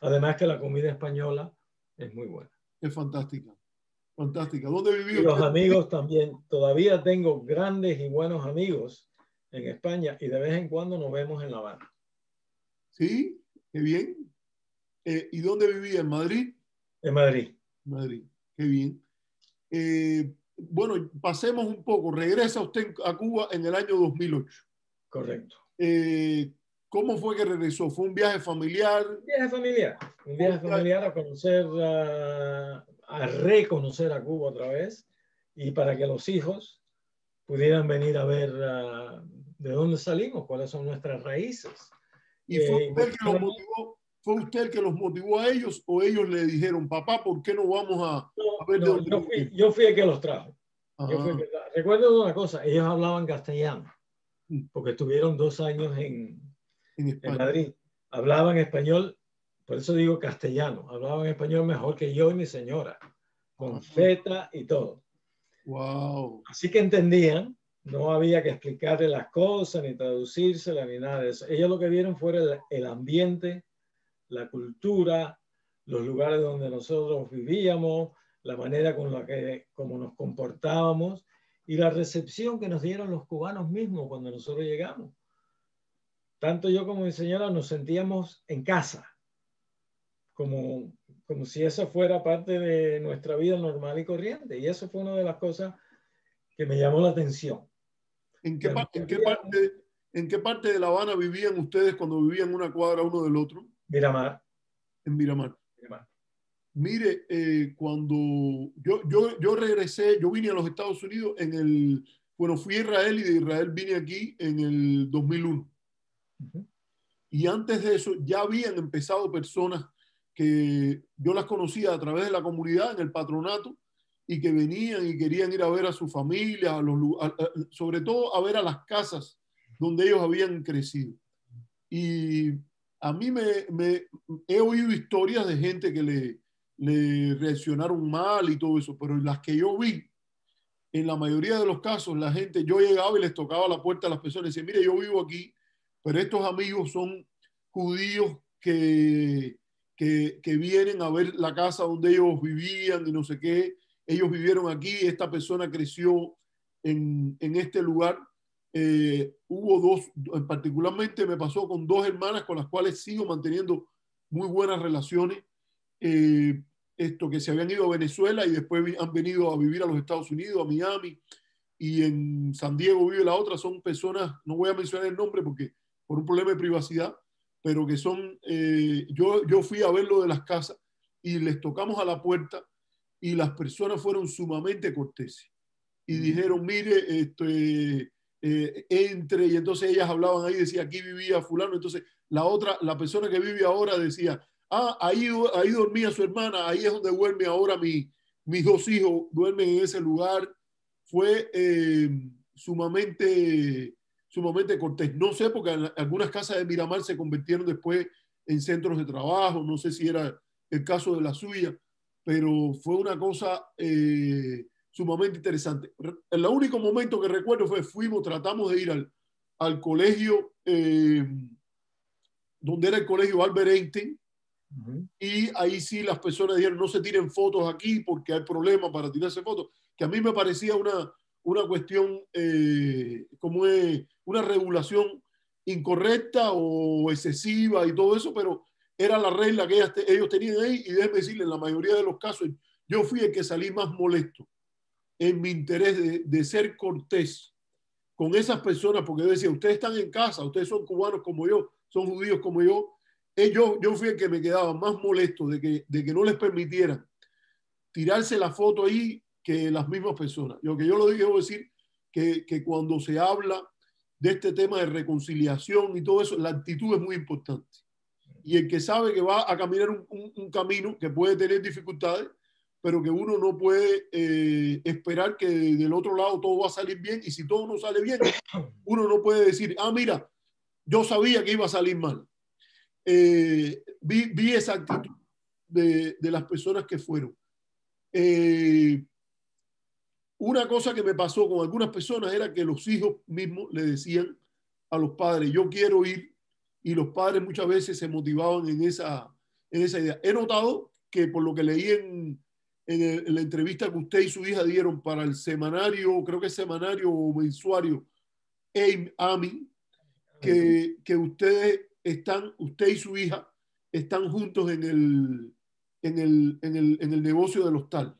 Además que la comida española es muy buena. Es fantástica, fantástica. ¿Dónde vivió Y los usted? amigos también, todavía tengo grandes y buenos amigos en España y de vez en cuando nos vemos en La Habana. Sí, qué bien. ¿Y dónde vivía? ¿En Madrid? En Madrid. Madrid, qué bien. Bueno, pasemos un poco. Regresa usted a Cuba en el año 2008. Correcto. ¿Cómo fue que regresó? ¿Fue un viaje familiar? Un viaje familiar a conocer, a reconocer a Cuba otra vez y para que los hijos pudieran venir a ver de dónde salimos, cuáles son nuestras raíces. ¿Y fue usted el que los motivó a ellos o ellos le dijeron, papá, ¿por qué no vamos a ver de dónde yo fui el que los trajo. Recuerdo una cosa, ellos hablaban castellano porque estuvieron 2 años en Madrid. Hablaban español, por eso digo castellano, hablaban español mejor que yo y mi señora, con Z y todo. Wow. Así que entendían, no había que explicarle las cosas, ni traducírselas, ni nada de eso. Ellos lo que vieron fue el ambiente, la cultura, los lugares donde nosotros vivíamos, la manera con la que como nos comportábamos y la recepción que nos dieron los cubanos mismos cuando nosotros llegamos. Tanto yo como mi señora nos sentíamos en casa, como si eso fuera parte de nuestra vida normal y corriente. Y eso fue una de las cosas que me llamó la atención. ¿En qué parte de La Habana vivían ustedes cuando vivían una cuadra uno del otro? Miramar. En Miramar. Mire, cuando yo regresé, yo vine a los Estados Unidos fui a Israel y de Israel vine aquí en el 2001. Y antes de eso ya habían empezado personas que yo las conocía a través de la comunidad, en el patronato, y que venían y querían ir a ver a su familia, sobre todo a ver a las casas donde ellos habían crecido. Y a mí he oído historias de gente que le reaccionaron mal y todo eso, pero las que yo vi, en la mayoría de los casos, la gente, yo llegaba y les tocaba la puerta a las personas y decía, mire, yo vivo aquí, pero estos amigos son judíos que vienen a ver la casa donde ellos vivían y no sé qué. Ellos vivieron aquí, esta persona creció en este lugar. Hubo particularmente me pasó con 2 hermanas con las cuales sigo manteniendo muy buenas relaciones. Esto que se habían ido a Venezuela y después han venido a vivir a los Estados Unidos, a Miami, y en San Diego vive la otra. Son personas, no voy a mencionar el nombre porque por un problema de privacidad, pero que son, yo fui a ver lo de las casas y les tocamos a la puerta y las personas fueron sumamente corteses y dijeron, mire, entre, y entonces ellas hablaban ahí, decía, aquí vivía fulano, entonces la persona que vive ahora decía, ahí dormía su hermana, ahí es donde duerme ahora mis 2 hijos, duermen en ese lugar. Fue sumamente cortés. No sé, porque algunas casas de Miramar se convirtieron después en centros de trabajo, no sé si era el caso de la suya, pero fue una cosa sumamente interesante. El único momento que recuerdo tratamos de ir al colegio, donde era el colegio Albert Einstein, y ahí sí las personas dijeron no se tiren fotos aquí porque hay problemas para tirarse fotos, que a mí me parecía una cuestión como una regulación incorrecta o excesiva y todo eso, pero era la regla que ellos tenían ahí, y déjenme decirles, en la mayoría de los casos yo fui el que salí más molesto en mi interés de ser cortés con esas personas, porque yo decía, ustedes están en casa, ustedes son cubanos como yo, son judíos como yo. Yo fui el que me quedaba más molesto de que no les permitieran tirarse la foto ahí que las mismas personas. Yo lo debo decir que cuando se habla de este tema de reconciliación y todo eso, la actitud es muy importante. Y el que sabe que va a caminar un camino que puede tener dificultades, pero que uno no puede esperar que del otro lado todo va a salir bien, y si todo no sale bien, uno no puede decir, mira, yo sabía que iba a salir mal. Vi esa actitud de las personas que fueron. Una cosa que me pasó con algunas personas era que los hijos mismos le decían a los padres, yo quiero ir, y los padres muchas veces se motivaban en esa idea. He notado que por lo que leí en la entrevista que usted y su hija dieron para el semanario, creo que es semanario o mensuario, AMI, que usted y su hija están juntos en el negocio del hostal.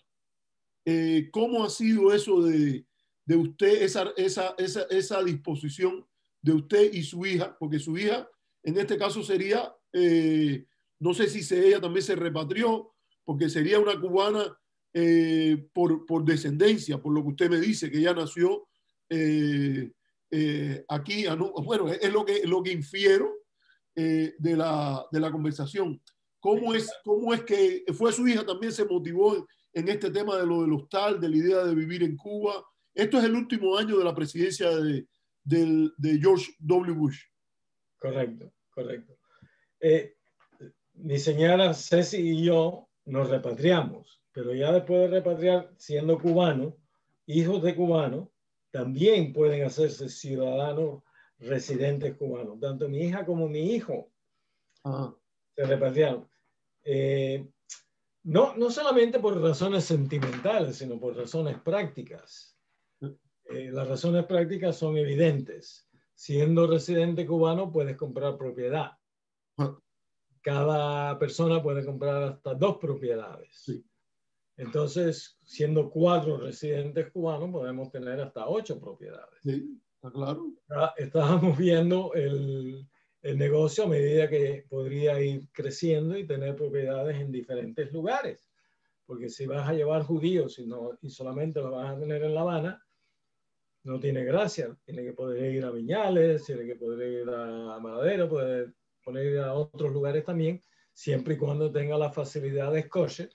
¿Cómo ha sido eso de usted, esa disposición de usted y su hija? Porque su hija, en este caso sería, no sé si ella también se repatrió, porque sería una cubana por descendencia, por lo que usted me dice, que ella nació aquí. Bueno, es lo que infiero de la conversación. ¿Cómo es que fue su hija también se motivó en este tema de lo del hostal, de la idea de vivir en Cuba? Esto es el último año de la presidencia de George W. Bush. Correcto, correcto. Mi señora Ceci y yo nos repatriamos, pero ya después de repatriar, siendo cubanos, hijos de cubanos, también pueden hacerse ciudadanos residentes cubanos. Tanto mi hija como mi hijo se repatriaron. No solamente por razones sentimentales, sino por razones prácticas. Las razones prácticas son evidentes. Siendo residente cubano, puedes comprar propiedad. Cada persona puede comprar hasta 2 propiedades. Sí. Entonces, siendo 4 residentes cubanos, podemos tener hasta 8 propiedades. Sí, está claro. Estábamos viendo el negocio a medida que podría ir creciendo y tener propiedades en diferentes lugares. Porque si vas a llevar judíos y solamente los vas a tener en La Habana, no tiene gracia. Tiene que poder ir a Viñales, tiene que poder ir a Madero, poder ir a otros lugares también, siempre y cuando tenga las facilidades kosher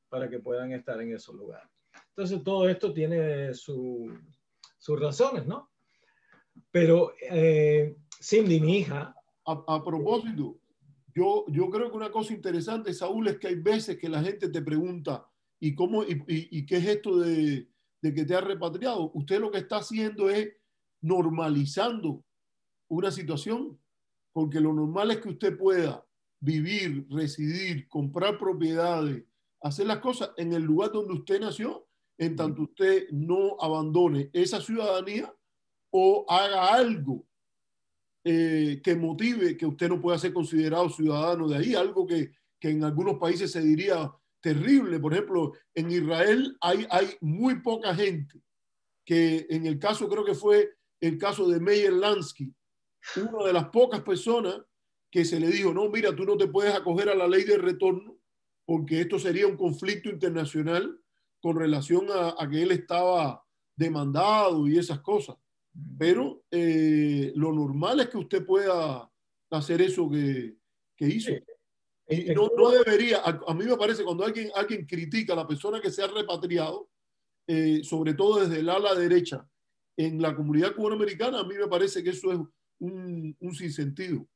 para que puedan estar en esos lugares. Entonces, todo esto tiene sus razones, ¿no? Pero Cindy, mi hija... A propósito, yo creo que una cosa interesante, Saúl, es que hay veces que la gente te pregunta, ¿y qué es esto de que te has repatriado? Usted lo que está haciendo es normalizando una situación, porque lo normal es que usted pueda vivir, residir, comprar propiedades, hacer las cosas en el lugar donde usted nació, en tanto usted no abandone esa ciudadanía o haga algo que motive que usted no pueda ser considerado ciudadano de ahí, algo que en algunos países se diría terrible. Por ejemplo, en Israel hay muy poca gente que, en el caso, creo que fue el caso de Meyer Lansky, una de las pocas personas que se le dijo, no, mira, tú no te puedes acoger a la ley de retorno porque esto sería un conflicto internacional con relación a que él estaba demandado y esas cosas. Pero lo normal es que usted pueda hacer eso que hizo. Sí. Y no debería, a mí me parece, cuando alguien critica a la persona que se ha repatriado, sobre todo desde el ala derecha, en la comunidad cubanoamericana, a mí me parece que eso es un sinsentido.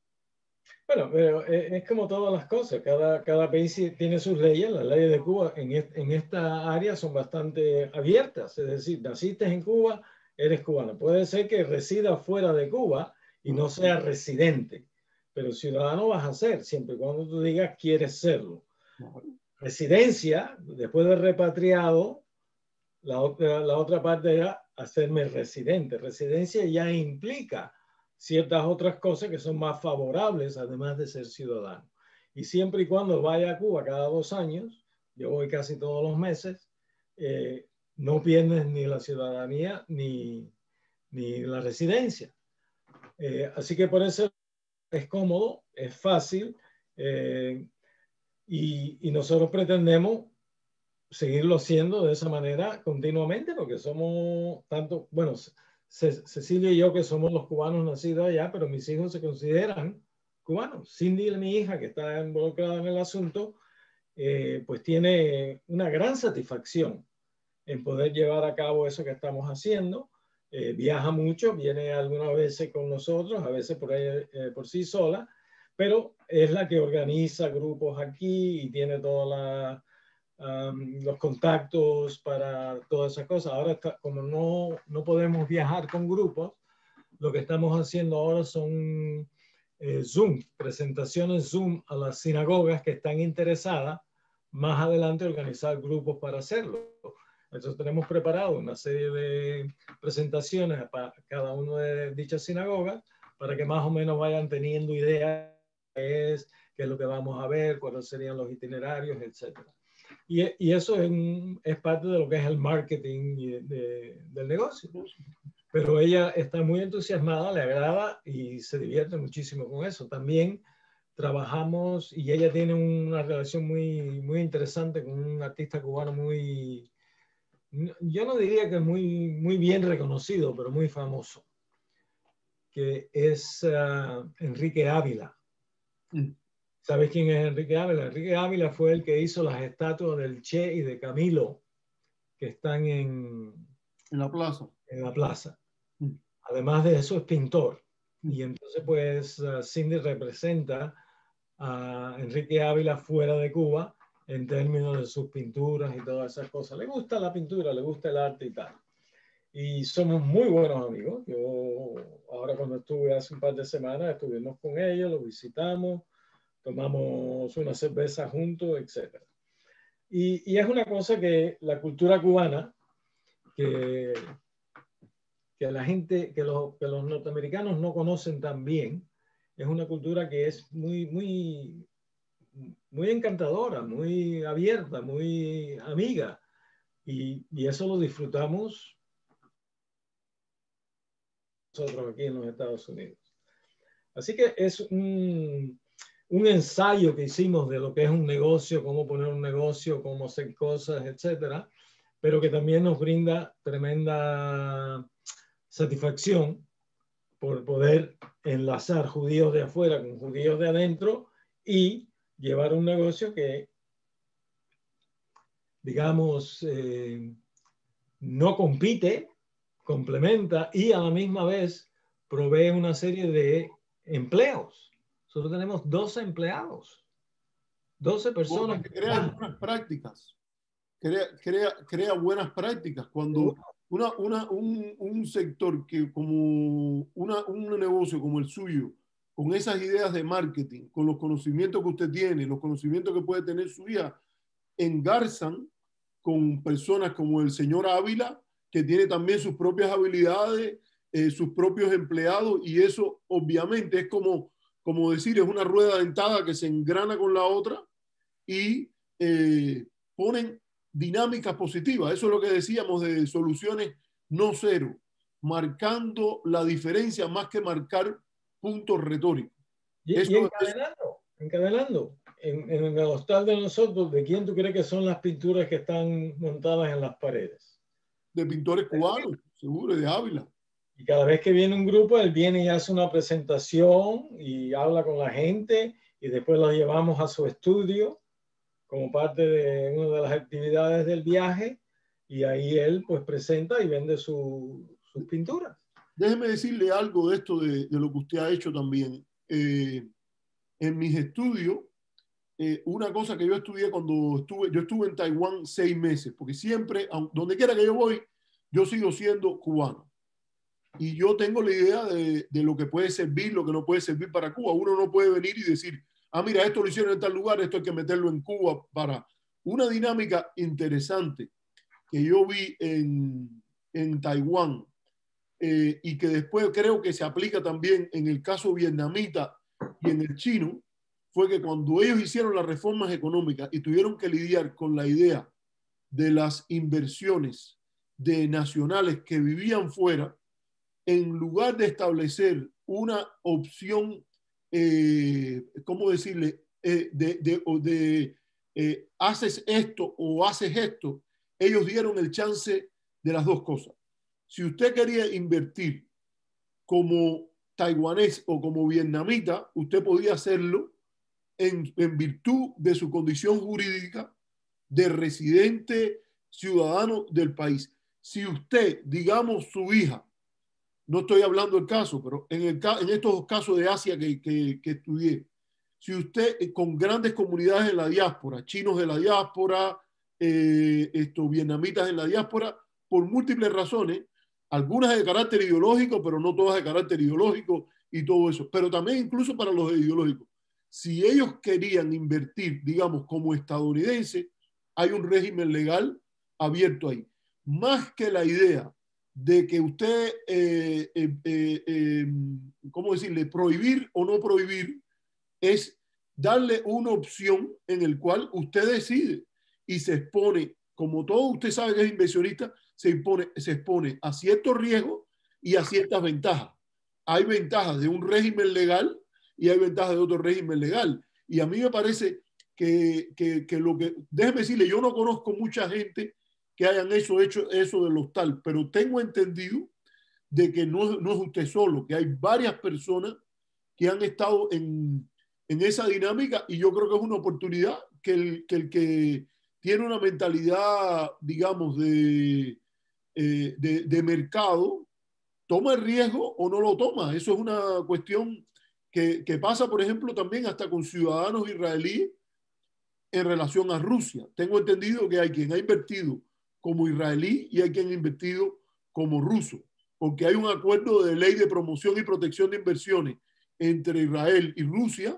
Bueno, pero es como todas las cosas, cada país tiene sus leyes. Las leyes de Cuba en esta área son bastante abiertas, es decir, naciste en Cuba, eres cubano. Puede ser que residas fuera de Cuba y no seas residente, pero ciudadano vas a ser, siempre y cuando tú digas quieres serlo. Residencia, después de repatriado, la otra parte era hacerme residente. Residencia ya implica ciertas otras cosas que son más favorables, además de ser ciudadano. Y siempre y cuando vaya a Cuba cada 2 años, yo voy casi todos los meses, no pierdes ni la ciudadanía ni la residencia. Así que por eso es cómodo, es fácil, y nosotros pretendemos seguirlo haciendo de esa manera continuamente, porque somos tanto, bueno, Cecilia y yo que somos los cubanos nacidos allá, pero mis hijos se consideran cubanos. Cindy, mi hija, que está involucrada en el asunto, pues tiene una gran satisfacción en poder llevar a cabo eso que estamos haciendo. Viaja mucho, viene algunas veces con nosotros, a veces por por sí sola, pero es la que organiza grupos aquí y tiene toda los contactos para todas esas cosas. Ahora, como no podemos viajar con grupos, lo que estamos haciendo ahora son Zoom, presentaciones Zoom a las sinagogas que están interesadas más adelante organizar grupos para hacerlo. Entonces tenemos preparado una serie de presentaciones para cada una de dichas sinagogas para que más o menos vayan teniendo idea qué es lo que vamos a ver, cuáles serían los itinerarios, etcétera. Y eso es parte de lo que es el marketing del negocio. Pero ella está muy entusiasmada, le agrada y se divierte muchísimo con eso. También trabajamos y ella tiene una relación muy interesante con un artista cubano yo no diría que muy bien reconocido, pero muy famoso, que es Enrique Ávila. ¿Sabes quién es Enrique Ávila? Enrique Ávila fue el que hizo las estatuas del Che y de Camilo, que están en la plaza. En la plaza. Además de eso, es pintor. Y entonces, pues, Cindy representa a Enrique Ávila fuera de Cuba en términos de sus pinturas y todas esas cosas. Le gusta la pintura, le gusta el arte y tal. Y somos muy buenos amigos. Yo, ahora cuando estuve hace un par de semanas, estuvimos con ellos, los visitamos, tomamos una cerveza juntos, etc. Y es una cosa que la cultura cubana, que la gente, que los norteamericanos no conocen tan bien, es una cultura que es muy encantadora, muy abierta, muy amiga. Y eso lo disfrutamos nosotros aquí en los Estados Unidos. Así que es un ensayo que hicimos de lo que es un negocio, cómo poner un negocio, cómo hacer cosas, etcétera, pero que también nos brinda tremenda satisfacción por poder enlazar judíos de afuera con judíos de adentro y llevar un negocio que, digamos, no compite, complementa y a la misma vez provee una serie de empleos. Nosotros tenemos 12 empleados, 12 personas. Porque crea buenas prácticas. Crea buenas prácticas. Cuando un sector que como un negocio como el suyo, con esas ideas de marketing, con los conocimientos que usted tiene, los conocimientos que puede tener su hija, engarzan con personas como el señor Ávila, que tiene también sus propias habilidades, sus propios empleados, y eso obviamente es como decir, es una rueda dentada que se engrana con la otra y ponen dinámicas positivas. Eso es lo que decíamos de soluciones no cero, marcando la diferencia más que marcar puntos retóricos. Y encadenando. En el hostal de nosotros, ¿de quién tú crees que son las pinturas que están montadas en las paredes? De pintores cubanos, seguro, de Ávila. Y cada vez que viene un grupo, él viene y hace una presentación y habla con la gente y después lo llevamos a su estudio como parte de una de las actividades del viaje y ahí él pues presenta y vende sus pinturas. Déjeme decirle algo de esto, de lo que usted ha hecho también. En mis estudios, una cosa que yo estudié cuando yo estuve en Taiwán 6 meses, porque siempre, donde quiera que yo voy, yo sigo siendo cubano. Y yo tengo la idea de lo que puede servir, lo que no puede servir para Cuba. Uno no puede venir y decir, ah, mira, esto lo hicieron en tal lugar, esto hay que meterlo en Cuba para una dinámica interesante que yo vi en Taiwán y que después creo que se aplica también en el caso vietnamita y en el chino, fue que cuando ellos hicieron las reformas económicas y tuvieron que lidiar con la idea de las inversiones de nacionales que vivían fuera, en lugar de establecer una opción, ¿cómo decirle? Haces esto o haces esto, ellos dieron el chance de las dos cosas. Si usted quería invertir como taiwanés o como vietnamita, usted podía hacerlo en virtud de su condición jurídica de residente ciudadano del país. Si usted, digamos, su hija, no estoy hablando del caso, pero en estos casos de Asia que estudié, si usted con grandes comunidades en la diáspora, chinos de la diáspora, vietnamitas en la diáspora, por múltiples razones, algunas de carácter ideológico, pero no todas de carácter ideológico y todo eso, pero también incluso para los ideológicos. Si ellos querían invertir, digamos, como estadounidenses, hay un régimen legal abierto ahí. Más que la idea de que usted, ¿cómo decirle?, prohibir o no prohibir, es darle una opción en el cual usted decide y se expone, como todo usted sabe que es inversionista, se expone a ciertos riesgos y a ciertas ventajas. Hay ventajas de un régimen legal y hay ventajas de otro régimen legal. Y a mí me parece que déjeme decirle, yo no conozco mucha gente que hayan hecho eso del hostal, pero tengo entendido de que no es usted solo, que hay varias personas que han estado en esa dinámica y yo creo que es una oportunidad que el que tiene una mentalidad, digamos, de mercado, toma el riesgo o no lo toma. Eso es una cuestión que pasa, por ejemplo, también hasta con ciudadanos israelíes en relación a Rusia. Tengo entendido que hay quien ha invertido como israelí y hay quien ha invertido como ruso, porque hay un acuerdo de ley de promoción y protección de inversiones entre Israel y Rusia,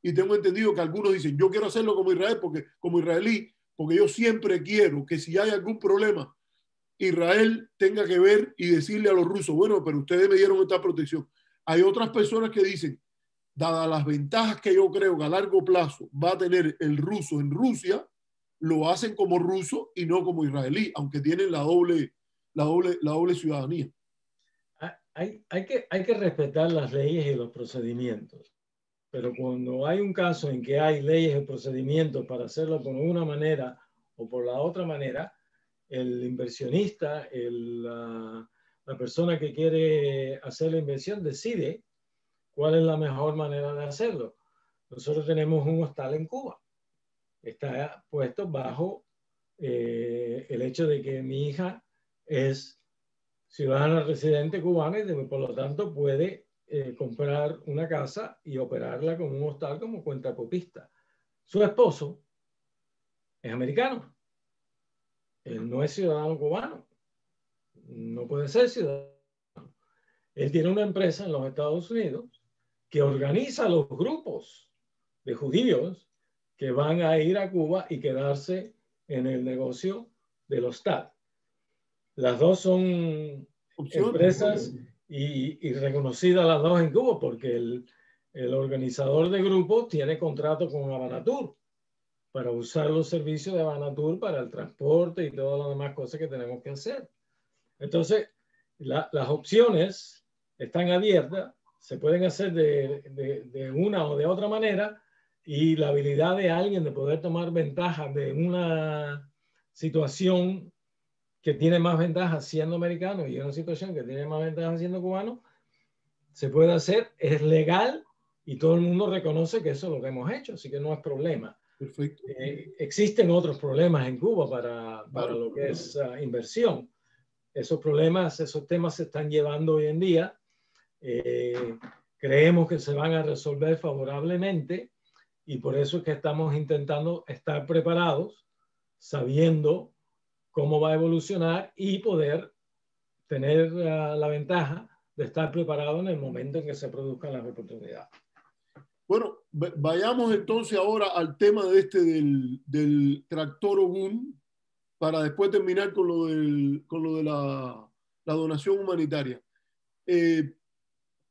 y tengo entendido que algunos dicen, yo quiero hacerlo como Israel, como israelí, porque yo siempre quiero que si hay algún problema, Israel tenga que ver y decirle a los rusos, bueno, pero ustedes me dieron esta protección. Hay otras personas que dicen, dadas las ventajas que yo creo que a largo plazo va a tener el ruso en Rusia, lo hacen como ruso y no como israelí, aunque tienen la doble ciudadanía. Hay que respetar las leyes y los procedimientos, pero cuando hay un caso en que hay leyes y procedimientos para hacerlo por una manera o por la otra manera, el inversionista, la persona que quiere hacer la inversión decide cuál es la mejor manera de hacerlo. Nosotros tenemos un hostal en Cuba. Está puesto bajo el hecho de que mi hija es ciudadana residente cubana y por lo tanto puede comprar una casa y operarla como un hostal como cuentacopista. Su esposo es americano. Él no es ciudadano cubano. No puede ser ciudadano. Él tiene una empresa en los Estados Unidos que organiza los grupos de judíos que van a ir a Cuba y quedarse en el negocio del hostal. Las dos son empresas y reconocidas las dos en Cuba porque el organizador de grupos tiene contrato con Habanatur para usar los servicios de Habanatur para el transporte y todas las demás cosas que tenemos que hacer. Entonces, las opciones están abiertas, se pueden hacer de una o de otra manera y la habilidad de alguien de poder tomar ventaja de una situación que tiene más ventajas siendo americano y una situación que tiene más ventajas siendo cubano, se puede hacer, es legal y todo el mundo reconoce que eso es lo que hemos hecho, así que no es problema. Perfecto. Existen otros problemas en Cuba para lo que es inversión. Esos problemas, esos temas se están llevando hoy en día. Creo creemos que se van a resolver favorablemente y por eso es que estamos intentando estar preparados, sabiendo cómo va a evolucionar y poder tener la ventaja de estar preparado en el momento en que se produzcan las oportunidades. Bueno, vayamos entonces ahora al tema de del tractor Ogún para después terminar con lo de la donación humanitaria.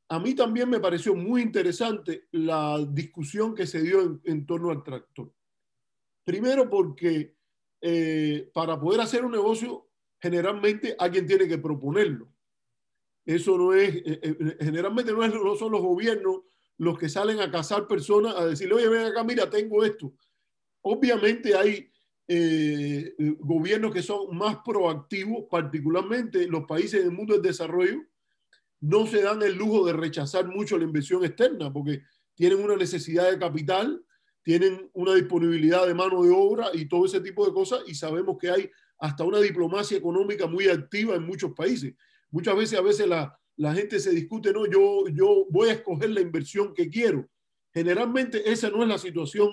A mí también me pareció muy interesante la discusión que se dio en torno al tractor. Primero porque para poder hacer un negocio generalmente alguien tiene que proponerlo. Eso no es, generalmente no son los gobiernos los que salen a cazar personas a decirle, oye, ven acá, mira, tengo esto. Obviamente hay gobiernos que son más proactivos, particularmente los países del mundo del desarrollo, no se dan el lujo de rechazar mucho la inversión externa porque tienen una necesidad de capital, tienen una disponibilidad de mano de obra y todo ese tipo de cosas, y sabemos que hay hasta una diplomacia económica muy activa en muchos países. Muchas veces, la gente se discute, no, yo voy a escoger la inversión que quiero. Generalmente esa no es la situación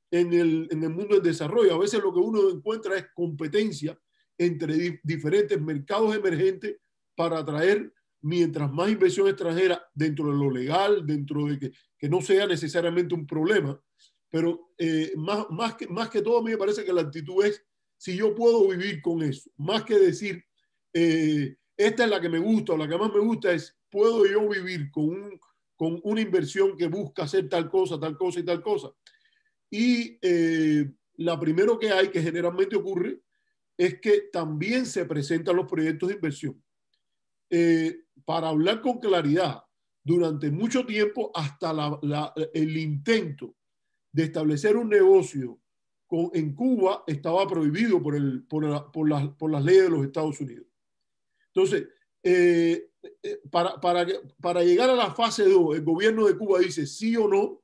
en el mundo del desarrollo. A veces lo que uno encuentra es competencia entre diferentes mercados emergentes para atraer mientras más inversión extranjera dentro de lo legal, dentro de que no sea necesariamente un problema. Pero más que todo, a mí me parece que la actitud es si yo puedo vivir con eso, más que decir esta es la que me gusta o la que más me gusta, es puedo yo vivir con una inversión que busca hacer tal cosa y tal cosa. Y la primero que hay, que generalmente ocurre, es que también se presentan los proyectos de inversión. Para hablar con claridad, durante mucho tiempo, hasta el intento de establecer un negocio en Cuba estaba prohibido por las leyes de los Estados Unidos. Entonces, para llegar a la fase 2, el gobierno de Cuba dice sí o no,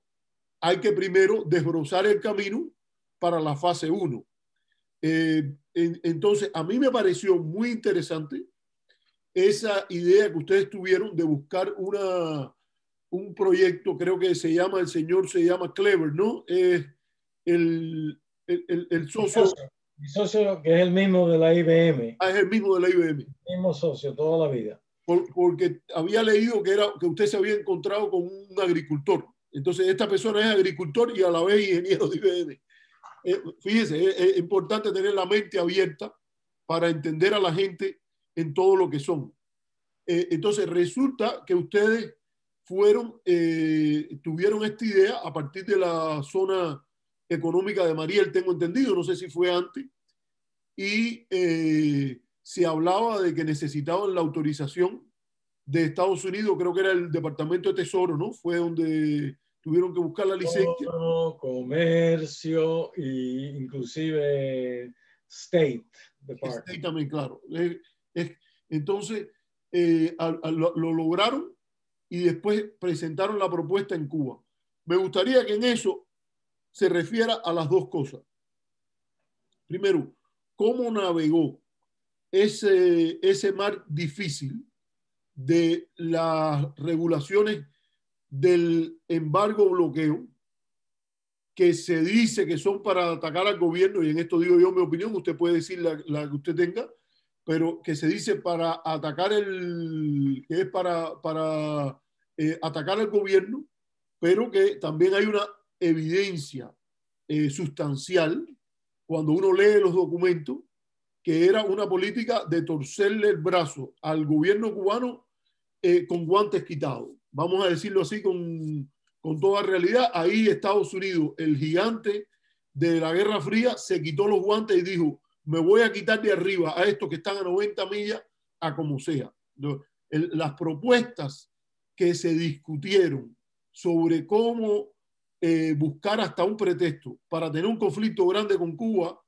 hay que primero desbrozar el camino para la fase 1. Entonces, a mí me pareció muy interesante esa idea que ustedes tuvieron de buscar un proyecto, creo que se llama Clever, ¿no? El socio. Mi socio, que es el mismo de la IBM. Es el mismo de la IBM. El mismo socio toda la vida. Porque había leído que usted se había encontrado con un agricultor. Entonces, esta persona es agricultor y a la vez ingeniero de IBM. Fíjese, es importante tener la mente abierta para entender a la gente en todo lo que son. Entonces, resulta que ustedes tuvieron esta idea a partir de la zona económica de Mariel, tengo entendido, no sé si fue antes, y se hablaba de que necesitaban la autorización de Estados Unidos, creo que era el Departamento de Tesoro, ¿no? Fue donde tuvieron que buscar la licencia. Comercio e inclusive State Department. State también, claro. Entonces, lo lograron y después presentaron la propuesta en Cuba. Me gustaría que en eso se refiera a las dos cosas. Primero, ¿cómo navegó ese mar difícil de las regulaciones del embargo bloqueo que se dice que son para atacar al gobierno? Y en esto digo yo mi opinión, usted puede decir la que usted tenga, pero que se dice para atacar que es para atacar al gobierno, pero que también hay una evidencia sustancial cuando uno lee los documentos que era una política de torcerle el brazo al gobierno cubano con guantes quitados. Vamos a decirlo así con toda realidad. Ahí Estados Unidos, el gigante de la Guerra Fría, se quitó los guantes y dijo, me voy a quitar de arriba a estos que están a 90 millas a como sea. Las propuestas que se discutieron sobre cómo buscar hasta un pretexto para tener un conflicto grande con Cuba,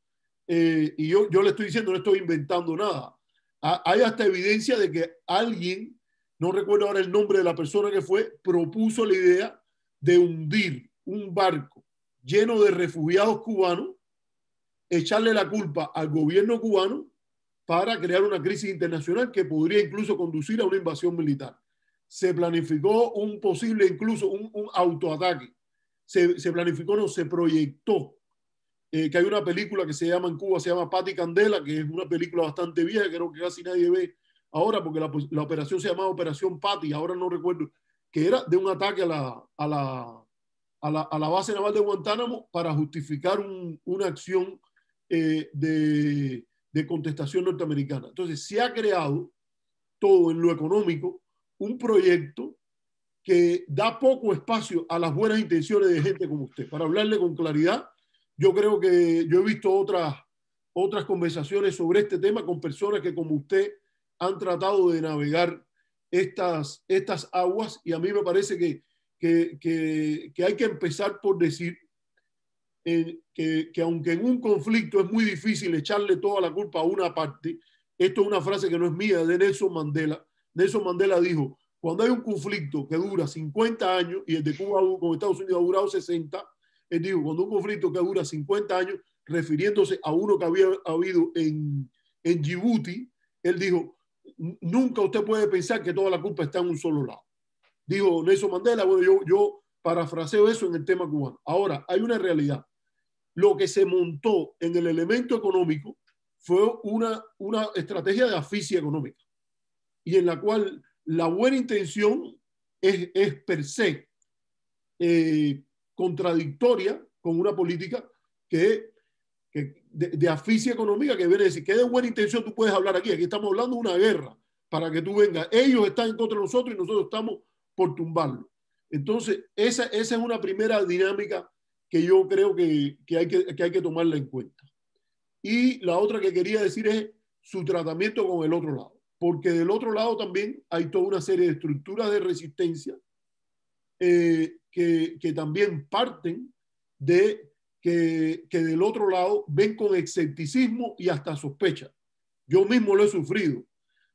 y yo le estoy diciendo, no estoy inventando nada. Hay hasta evidencia de que alguien, no recuerdo ahora el nombre de la persona que fue, propuso la idea de hundir un barco lleno de refugiados cubanos, echarle la culpa al gobierno cubano para crear una crisis internacional que podría incluso conducir a una invasión militar. se planificó un posible, incluso un autoataque. Se planificó, no, se proyectó. Que hay una película que se llama en Cuba, se llama Pati Candela, que es una película bastante vieja, creo que casi nadie ve ahora, porque la operación se llamaba Operación Pati, ahora no recuerdo, que era de un ataque a la base naval de Guantánamo para justificar una acción de contestación norteamericana. Entonces, se ha creado todo en lo económico, un proyecto que da poco espacio a las buenas intenciones de gente como usted. Para hablarle con claridad, yo creo que yo he visto otras conversaciones sobre este tema con personas que como usted han tratado de navegar estas aguas, y a mí me parece que hay que empezar por decir que aunque en un conflicto es muy difícil echarle toda la culpa a una parte, esto es una frase que no es mía, de Nelson Mandela. Nelson Mandela dijo, cuando hay un conflicto que dura 50 años, y el de Cuba con Estados Unidos ha durado 60, él dijo, cuando un conflicto que dura 50 años, refiriéndose a uno que había habido en Djibouti, él dijo, nunca usted puede pensar que toda la culpa está en un solo lado. Dijo Nelson Mandela, bueno, yo parafraseo eso en el tema cubano. Ahora, hay una realidad. Lo que se montó en el elemento económico fue una estrategia de asfixia económica, y en la cual la buena intención es per se contradictoria con una política de asfixia económica, que viene a decir que de buena intención tú puedes hablar aquí. Aquí estamos hablando de una guerra para que tú vengas. Ellos están en contra de nosotros y nosotros estamos por tumbarlo. Entonces, esa es una primera dinámica que yo creo que hay que tomarla en cuenta. Y la otra que quería decir es su tratamiento con el otro lado, porque del otro lado también hay toda una serie de estructuras de resistencia que también parten de que del otro lado ven con escepticismo y hasta sospecha. Yo mismo lo he sufrido,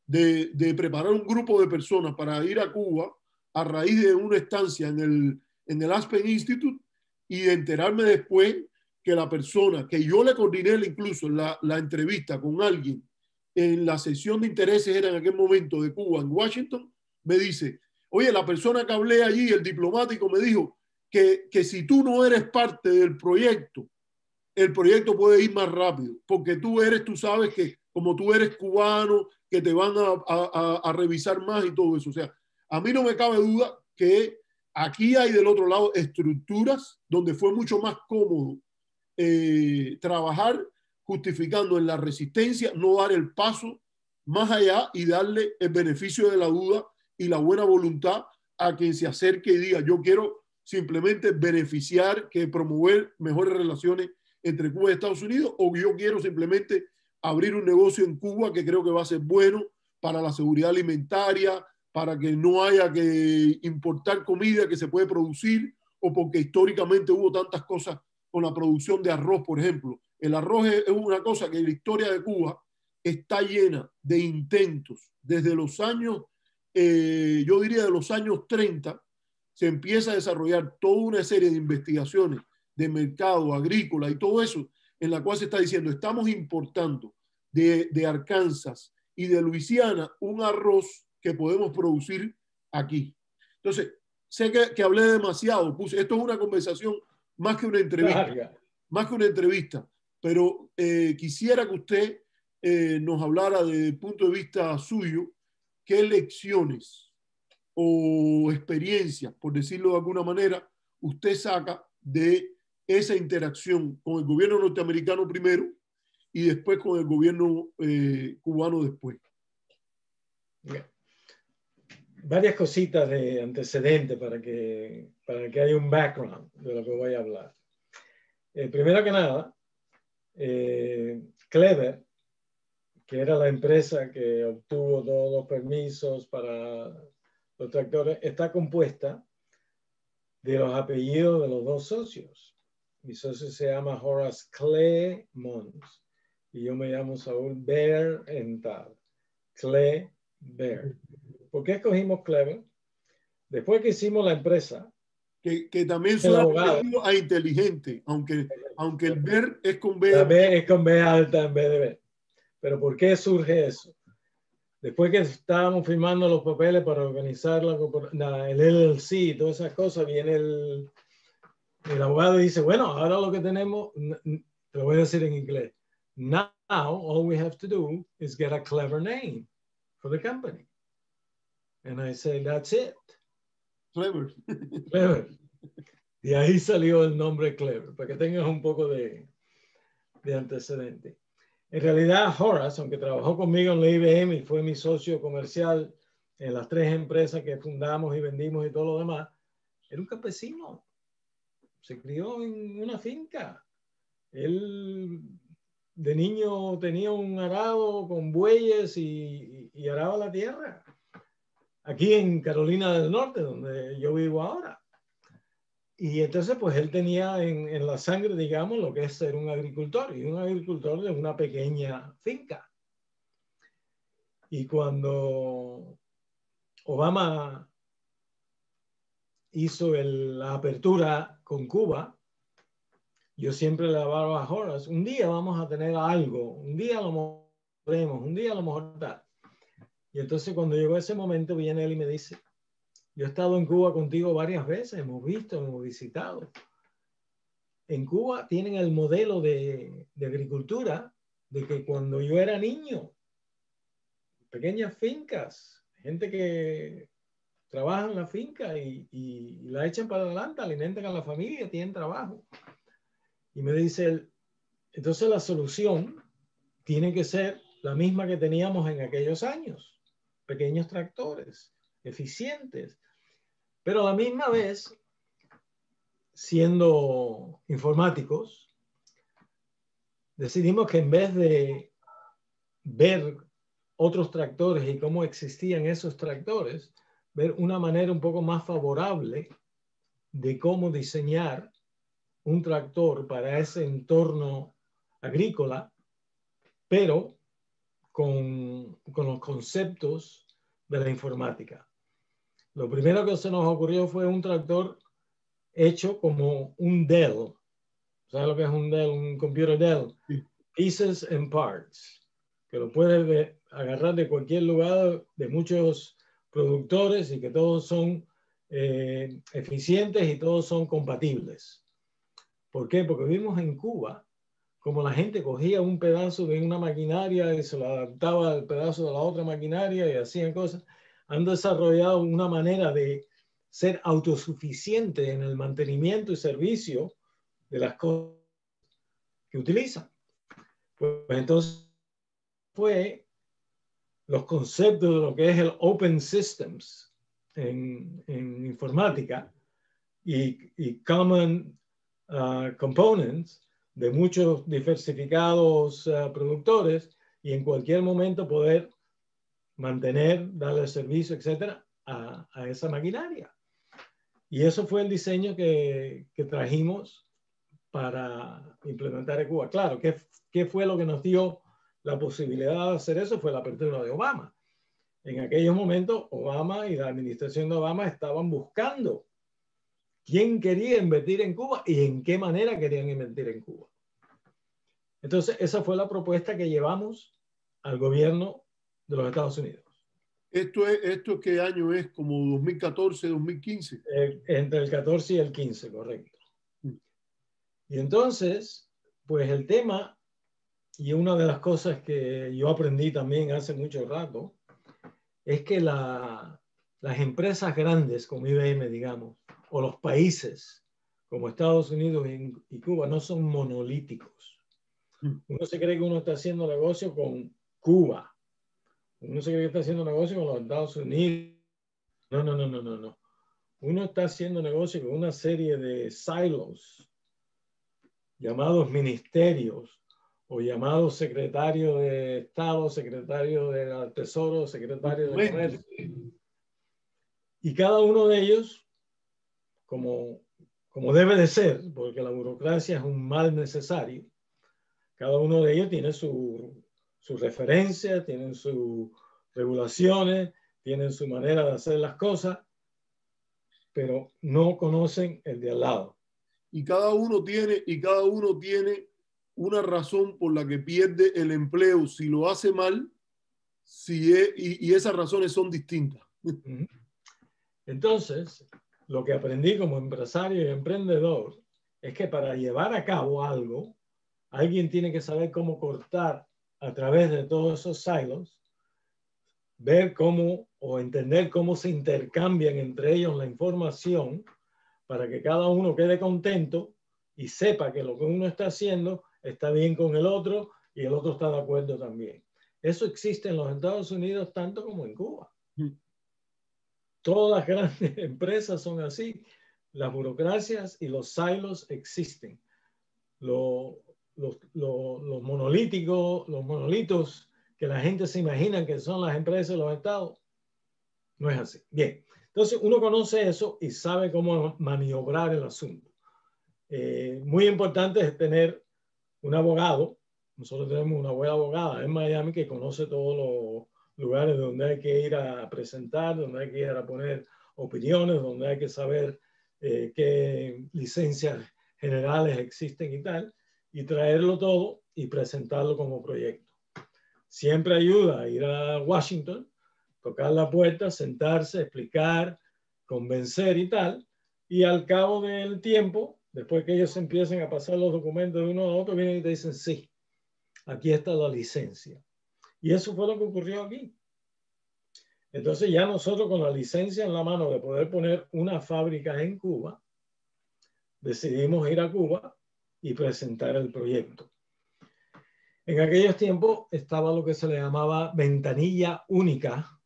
de preparar un grupo de personas para ir a Cuba a raíz de una estancia en el Aspen Institute, y de enterarme después que la persona que yo le coordiné incluso la entrevista con alguien en la sesión de intereses, era en aquel momento de Cuba en Washington, me dice, oye, la persona que hablé allí, el diplomático, me dijo que si tú no eres parte del proyecto, el proyecto puede ir más rápido, porque tú sabes que como tú eres cubano, que te van a revisar más y todo eso. O sea, a mí no me cabe duda que aquí hay del otro lado estructuras donde fue mucho más cómodo trabajar justificando en la resistencia, no dar el paso más allá y darle el beneficio de la duda y la buena voluntad a quien se acerque y diga, yo quiero simplemente beneficiar, que promover mejores relaciones entre Cuba y Estados Unidos, o yo quiero simplemente abrir un negocio en Cuba que creo que va a ser bueno para la seguridad alimentaria, para que no haya que importar comida que se puede producir, o porque históricamente hubo tantas cosas con la producción de arroz, por ejemplo. El arroz es una cosa que en la historia de Cuba está llena de intentos. Desde los años, yo diría de los años 30, se empieza a desarrollar toda una serie de investigaciones de mercado agrícola y todo eso, en la cual se está diciendo, estamos importando de Arkansas y de Luisiana un arroz que podemos producir aquí. Entonces, sé que hablé demasiado, esto es una conversación más que una entrevista, más que una entrevista, pero quisiera que usted nos hablara desde el punto de vista suyo, qué lecciones o experiencias, por decirlo de alguna manera, usted saca de esa interacción con el gobierno norteamericano primero y después con el gobierno cubano después. Varias cositas de antecedente para que haya un background de lo que voy a hablar. Primero que nada, Clever, que era la empresa que obtuvo todos los permisos para los tractores, está compuesta de los apellidos de los dos socios. Mi socio se llama Horace Clemons y yo me llamo Saúl Berenthal. Clever. ¿Por qué escogimos Clever? Después que hicimos la empresa, que también suena a inteligente, aunque el ver es con B. La B es con B alta en vez de B. Pero ¿por qué surge eso? después que estábamos firmando los papeles para organizar el LLC y todas esas cosas, viene el abogado y dice, bueno, ahora lo que tenemos, te lo voy a decir en inglés. Now, all we have to do is get a clever name for the company. And I said, that's it. Clever. Clever. Y ahí salió el nombre Clever, para que tengas un poco de antecedente. En realidad, Horace, aunque trabajó conmigo en la IBM y fue mi socio comercial en las 3 empresas que fundamos y vendimos y todo lo demás, era un campesino. Se crió en una finca. Él de niño tenía un arado con bueyes y araba la tierra. Aquí en Carolina del Norte, donde yo vivo ahora. Y entonces, pues él tenía en la sangre, digamos, lo que es ser un agricultor, y un agricultor de una pequeña finca. Y cuando Obama hizo la apertura con Cuba, yo siempre le hablaba a Horace, un día vamos a tener algo, un día lo podremos, un día a lo mejor tal. Y entonces cuando llegó ese momento, viene él y me dice, yo he estado en Cuba contigo varias veces, hemos visto, hemos visitado. En Cuba tienen el modelo de agricultura de que cuando yo era niño, pequeñas fincas, gente que trabaja en la finca y la echan para adelante, alimentan a la familia, tienen trabajo. Y me dice él, entonces la solución tiene que ser la misma que teníamos en aquellos años, pequeños tractores, eficientes, pero a la misma vez, siendo informáticos, decidimos que en vez de ver otros tractores y cómo existían esos tractores, ver una manera un poco más favorable de cómo diseñar un tractor para ese entorno agrícola, pero con los conceptos de la informática. Lo primero que se nos ocurrió fue un tractor hecho como un Dell. ¿Sabes lo que es un Dell? Un computer Dell. Sí. Pieces and parts, que lo puedes agarrar de cualquier lugar, de muchos productores, y que todos son eficientes y todos son compatibles. ¿Por qué? Porque vimos en Cuba como la gente cogía un pedazo de una maquinaria y se lo adaptaba al pedazo de la otra maquinaria y hacían cosas. Han desarrollado una manera de ser autosuficiente en el mantenimiento y servicio de las cosas que utilizan. Pues entonces fue los conceptos de lo que es el Open Systems en informática y Common Components de muchos diversificados productores, y en cualquier momento poder mantener, darle servicio, etcétera, a esa maquinaria. Y eso fue el diseño que trajimos para implementar en Cuba. Claro, ¿qué fue lo que nos dio la posibilidad de hacer eso? Fue la apertura de Obama. En aquellos momentos, Obama y la administración de Obama estaban buscando quién quería invertir en Cuba y en qué manera querían invertir en Cuba. Entonces, esa fue la propuesta que llevamos al gobierno de los Estados Unidos. ¿Esto qué año es? ¿Como 2014, 2015? Entre el 14 y el 15, correcto. Y entonces, pues el tema, y una de las cosas que yo aprendí también hace mucho rato, es que las empresas grandes como IBM, digamos, o los países como Estados Unidos y Cuba no son monolíticos. Uno se cree que uno está haciendo negocio con Cuba. Uno se cree que está haciendo negocio con los Estados Unidos. No. Uno está haciendo negocio con una serie de silos llamados ministerios o llamados secretarios de Estado, secretario del Tesoro, secretario de Comercio. Y cada uno de ellos, como debe de ser, porque la burocracia es un mal necesario, cada uno de ellos tiene su referencia, tienen sus regulaciones, tienen su manera de hacer las cosas, pero no conocen el de al lado. Y cada uno tiene una razón por la que pierde el empleo si lo hace mal, y esas razones son distintas. Entonces, lo que aprendí como empresario y emprendedor es que para llevar a cabo algo, alguien tiene que saber cómo cortar a través de todos esos silos, ver cómo o entender cómo se intercambian entre ellos la información para que cada uno quede contento y sepa que lo que uno está haciendo está bien con el otro y el otro está de acuerdo también. Eso existe en los Estados Unidos tanto como en Cuba. Todas las grandes empresas son así. Las burocracias y los silos existen. Los monolíticos, los monolitos que la gente se imagina que son las empresas de los estados, no es así. Bien, entonces uno conoce eso y sabe cómo maniobrar el asunto. Muy importante es tener un abogado. Nosotros tenemos una buena abogada en Miami que conoce todos los lugares donde hay que ir a presentar, donde hay que ir a poner opiniones, donde hay que saber qué licencias generales existen y tal, y traerlo todo y presentarlo como proyecto. Siempre ayuda a ir a Washington, tocar la puerta, sentarse, explicar, convencer y tal, y al cabo del tiempo, después que ellos empiecen a pasar los documentos de uno a otro, vienen y te dicen, sí, aquí está la licencia. Y eso fue lo que ocurrió aquí. Entonces ya nosotros con la licencia en la mano de poder poner una fábrica en Cuba, decidimos ir a Cuba y presentar el proyecto. En aquellos tiempos estaba lo que se le llamaba ventanilla única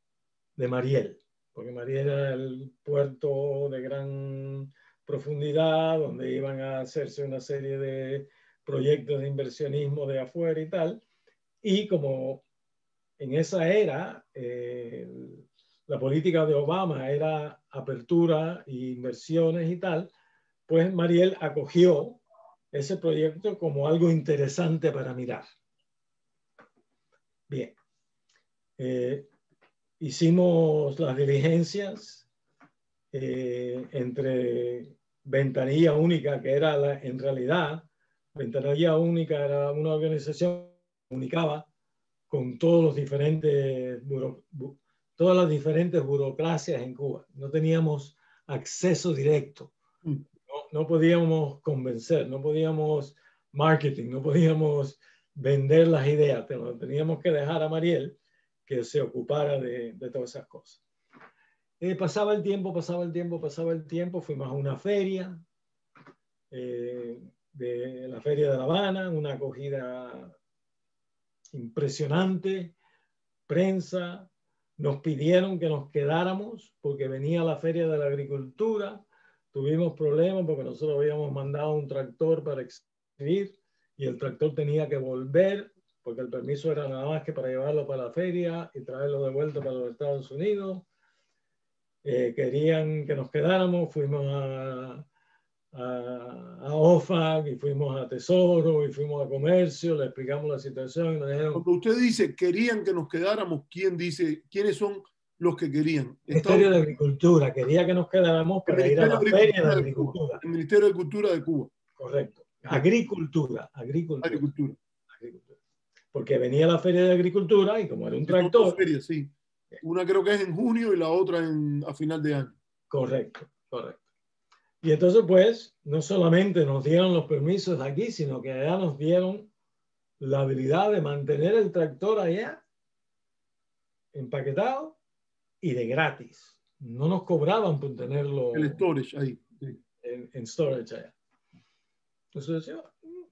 de Mariel, porque Mariel era el puerto de gran profundidad donde iban a hacerse una serie de proyectos de inversionismo de afuera y tal. Y como en esa era la política de Obama era apertura e inversiones y tal, pues Mariel acogió ese proyecto como algo interesante para mirar. Bien. Hicimos las diligencias entre Ventanilla Única, que era en realidad, Ventanilla Única era una organización que comunicaba con todos los diferentes todas las diferentes burocracias en Cuba. No teníamos acceso directo. No podíamos convencer, no podíamos marketing, no podíamos vender las ideas. Teníamos que dejar a Mariel que se ocupara de todas esas cosas. Pasaba el tiempo, fuimos a una feria, de la Feria de La Habana, una acogida impresionante, prensa, nos pidieron que nos quedáramos porque venía la Feria de la Agricultura, tuvimos problemas porque nosotros habíamos mandado un tractor para exhibir y el tractor tenía que volver porque el permiso era nada más que para llevarlo para la feria y traerlo de vuelta para los Estados Unidos. Querían que nos quedáramos, fuimos a OFAC y fuimos a Tesoro y fuimos a Comercio, le explicamos la situación y nos dijeron... Cuando usted dice querían que nos quedáramos, ¿quién dice quiénes son los que querían? El Ministerio de Agricultura quería que nos quedáramos para ir a la Feria de Agricultura. El Ministerio de Agricultura de Cuba. Correcto. Agricultura. Porque venía la Feria de Agricultura y como era un tractor... Son dos ferias, sí. Una creo que es en junio y la otra a final de año. Correcto. Y entonces, pues, no solamente nos dieron los permisos de aquí, sino que allá nos dieron la habilidad de mantener el tractor allá empaquetado y de gratis. No nos cobraban por tenerlo el storage ahí. Sí. En storage allá. Entonces,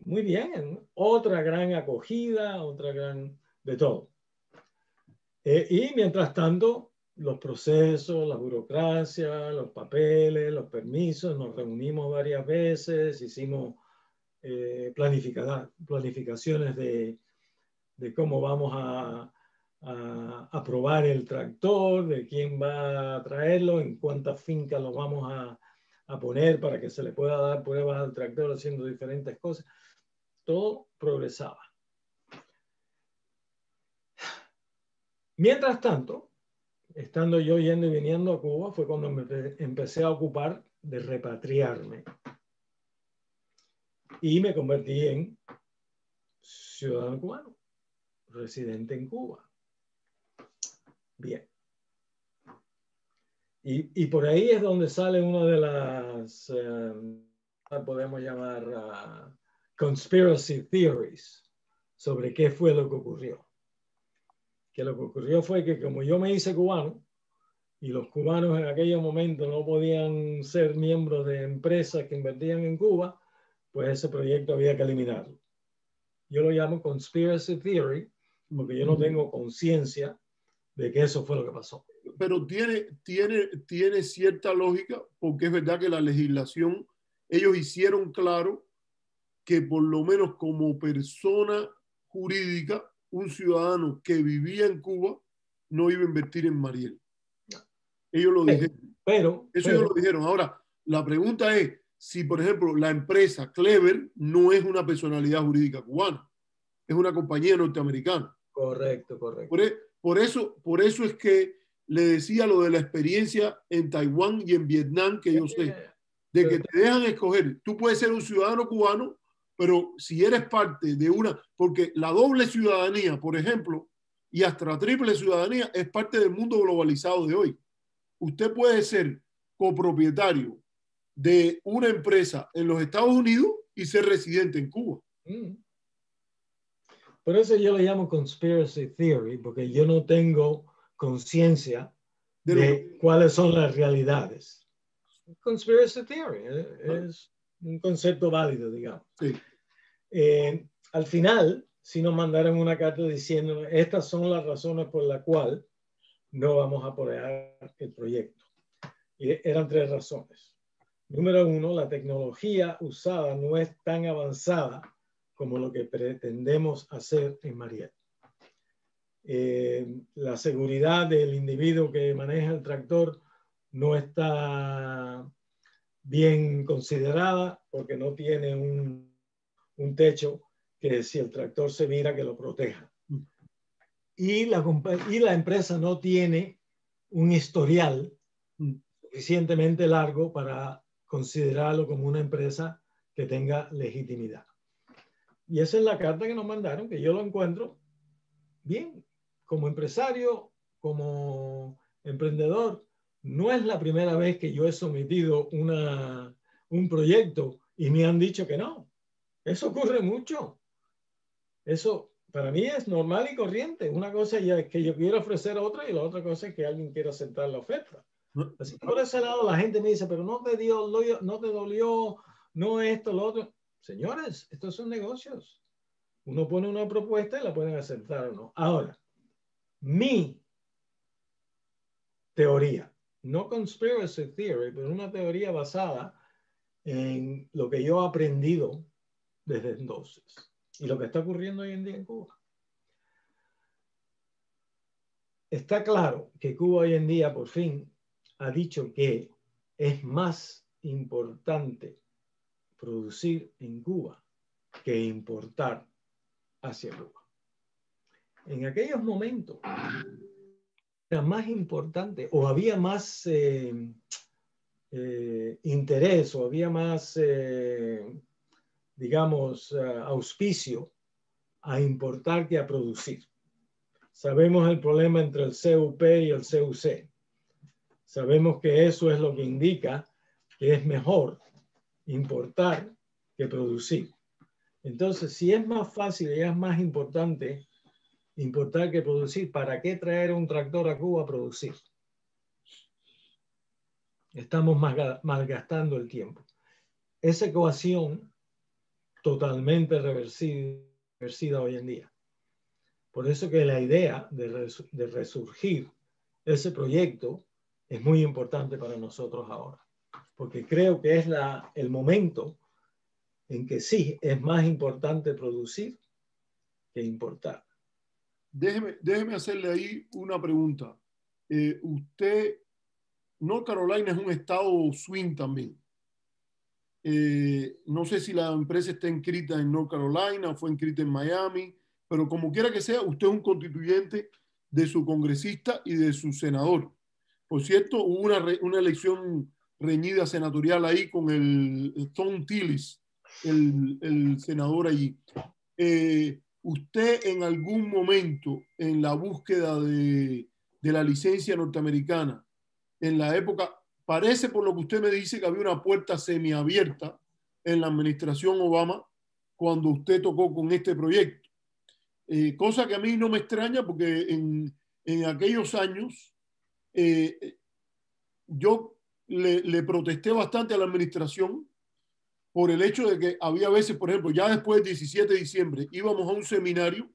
muy bien. Otra gran acogida, otra gran de todo. Y mientras tanto, los procesos, la burocracia, los papeles, los permisos, nos reunimos varias veces, hicimos planificaciones de cómo vamos a probar el tractor, de quién va a traerlo, en cuántas fincas lo vamos a poner para que se le pueda dar pruebas al tractor haciendo diferentes cosas. Todo progresaba. Mientras tanto, estando yo yendo y viniendo a Cuba, fue cuando me empecé a ocupar de repatriarme. Y me convertí en ciudadano cubano, residente en Cuba. Bien. Y por ahí es donde sale una de las, podemos llamar conspiracy theories, sobre qué fue lo que ocurrió. Que lo que ocurrió fue que como yo me hice cubano, y los cubanos en aquel momento no podían ser miembros de empresas que invertían en Cuba, pues ese proyecto había que eliminarlo. Yo lo llamo conspiracy theory, porque yo no tengo conciencia de que eso fue lo que pasó. Pero tiene cierta lógica, porque es verdad que la legislación, ellos hicieron claro que por lo menos como persona jurídica, un ciudadano que vivía en Cuba no iba a invertir en Mariel. Ellos lo dijeron. Eso ellos lo dijeron. Ahora, la pregunta es si, por ejemplo, la empresa Clever no es una personalidad jurídica cubana, es una compañía norteamericana. Correcto, correcto. Por eso es que le decía lo de la experiencia en Taiwán y en Vietnam, que yo sé, de que te dejan escoger. Tú puedes ser un ciudadano cubano, pero si eres parte de una, porque la doble ciudadanía, por ejemplo, y hasta la triple ciudadanía es parte del mundo globalizado de hoy. Usted puede ser copropietario de una empresa en los Estados Unidos y ser residente en Cuba. Por eso yo le llamo conspiracy theory, porque yo no tengo conciencia de cuáles son las realidades. Conspiracy theory es un concepto válido, digamos. Sí. Al final, sí nos mandaron una carta diciendo estas son las razones por las cuales no vamos a apoyar el proyecto. Y eran 3 razones. Número 1, la tecnología usada no es tan avanzada como lo que pretendemos hacer en Mariel. La seguridad del individuo que maneja el tractor no está bien considerada porque no tiene un techo que si el tractor se vira que lo proteja. Y la empresa no tiene un historial suficientemente largo para considerarlo como una empresa que tenga legitimidad. Y esa es la carta que nos mandaron, que yo lo encuentro bien. Como empresario, como emprendedor, no es la primera vez que yo he sometido un proyecto y me han dicho que no. Eso ocurre mucho. Eso para mí es normal y corriente. Una cosa es que yo quiero ofrecer otra y la otra cosa es que alguien quiera aceptar la oferta. Así que por ese lado la gente me dice, pero no te dolió, no esto, lo otro. Señores, estos son negocios. Uno pone una propuesta y la pueden aceptar o no. Ahora, mi teoría, no conspiracy theory, pero una teoría basada en lo que yo he aprendido desde entonces y lo que está ocurriendo hoy en día en Cuba. Está claro que Cuba hoy en día por fin ha dicho que es más importante producir en Cuba que importar hacia Cuba. En aquellos momentos era más importante o había más interés o había más, digamos, auspicio a importar que a producir. Sabemos el problema entre el CUP y el CUC. Sabemos que eso es lo que indica que es mejor importar que producir. Entonces, si es más fácil y es más importante importar que producir, ¿para qué traer un tractor a Cuba a producir? Estamos malgastando el tiempo. Esa ecuación totalmente reversida hoy en día. Por eso que la idea de resurgir ese proyecto es muy importante para nosotros ahora. Porque creo que es el momento en que sí es más importante producir que importar. Déjeme hacerle ahí una pregunta. North Carolina es un estado swing también. No sé si la empresa está inscrita en North Carolina, fue inscrita en Miami, pero como quiera que sea, usted es un constituyente de su congresista y de su senador. Por cierto, hubo una elección reñida senatorial ahí con el Thom Tillis, el senador allí. ¿Usted en algún momento en la búsqueda de de la licencia norteamericana en la época, parece por lo que usted me dice que había una puerta semiabierta en la administración Obama cuando usted tocó con este proyecto. Cosa que a mí no me extraña porque en aquellos años yo le protesté bastante a la administración por el hecho de que había veces, por ejemplo, ya después del 17 de diciembre íbamos a un seminario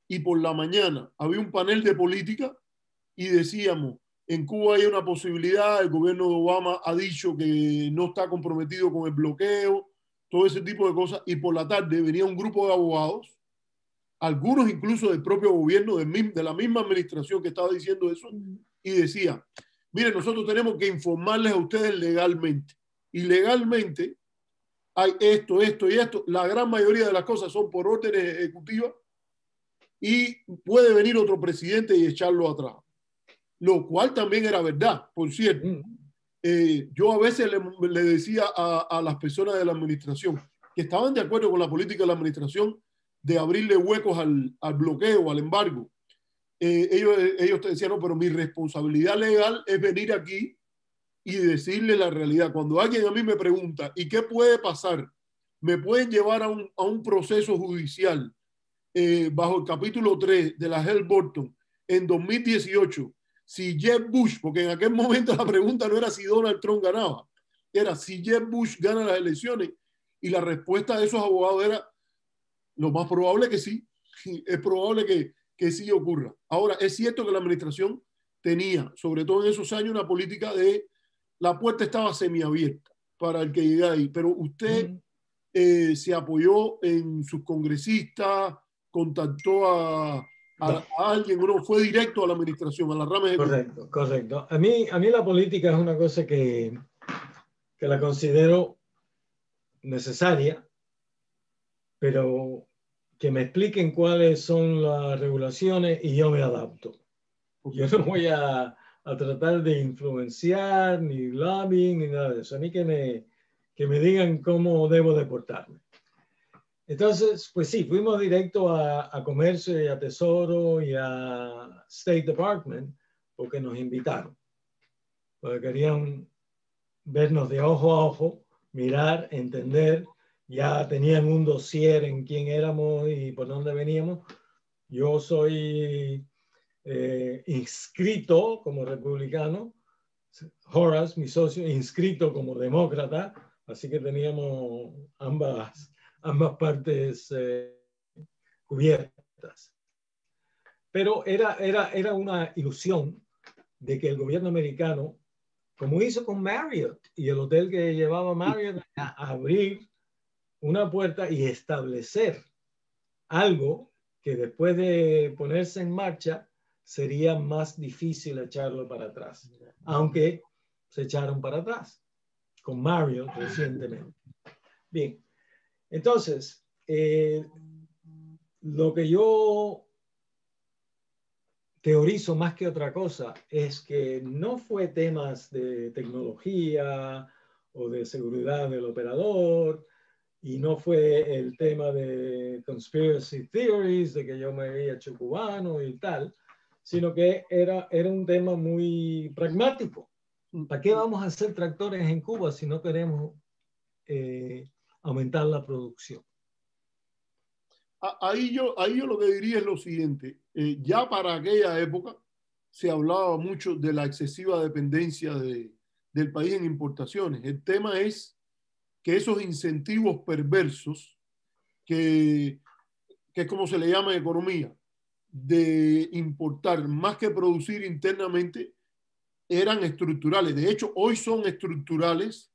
y por la mañana había un panel de política y decíamos, en Cuba hay una posibilidad, el gobierno de Obama ha dicho que no está comprometido con el bloqueo, todo ese tipo de cosas, y por la tarde venía un grupo de abogados, algunos incluso del propio gobierno, de la misma administración que estaba diciendo eso, y decía, miren, nosotros tenemos que informarles a ustedes legalmente, y legalmente hay esto, esto y esto, la gran mayoría de las cosas son por órdenes ejecutivas, y puede venir otro presidente y echarlo atrás. Lo cual también era verdad, por cierto. Yo a veces le decía a las personas de la administración que estaban de acuerdo con la política de la administración de abrirle huecos al bloqueo, al embargo. Ellos te decían, no, pero mi responsabilidad legal es venir aquí y decirle la realidad. Cuando alguien a mí me pregunta, ¿y qué puede pasar? Me pueden llevar a un proceso judicial bajo el capítulo 3 de la Helms-Burton en 2018, si Jeb Bush, porque en aquel momento la pregunta no era si Donald Trump ganaba, era si Jeb Bush gana las elecciones, y la respuesta de esos abogados era lo más probable que sí, es probable que sí ocurra. Ahora, es cierto que la administración tenía, sobre todo en esos años, una política de la puerta estaba semiabierta para el que llegue ahí, pero usted se apoyó en sus congresistas, contactó a alguien, uno fue directo a la administración, a la rama ejecutiva. Correcto, correcto. A mí la política es una cosa que la considero necesaria, pero que me expliquen cuáles son las regulaciones y yo me adapto. Yo no voy a tratar de influenciar, ni lobbying, ni nada de eso. A mí que me digan cómo debo de portarme. Entonces, pues sí, fuimos directo a Comercio y a Tesoro y a State Department porque nos invitaron. Porque querían vernos de ojo a ojo, mirar, entender. Ya tenían un dossier en quién éramos y por dónde veníamos. Yo soy inscrito como republicano, Horace, mi socio, inscrito como demócrata, así que teníamos ambas partes cubiertas. Pero era una ilusión de que el gobierno americano, como hizo con Marriott y el hotel que llevaba Marriott, a abrir una puerta y establecer algo que después de ponerse en marcha sería más difícil echarlo para atrás, aunque se echaron para atrás con Marriott recientemente. Bien, entonces, lo que yo teorizo más que otra cosa es que no fue temas de tecnología o de seguridad del operador, y no fue el tema de conspiracy theories, de que yo me había hecho cubano y tal, sino que era un tema muy pragmático. ¿Para qué vamos a hacer tractores en Cuba si no queremos aumentar la producción? Ahí yo lo que diría es lo siguiente. Ya para aquella época se hablaba mucho de la excesiva dependencia del país en importaciones. El tema es que esos incentivos perversos, que es como se le llama en economía, de importar más que producir internamente, eran estructurales. De hecho, hoy son estructurales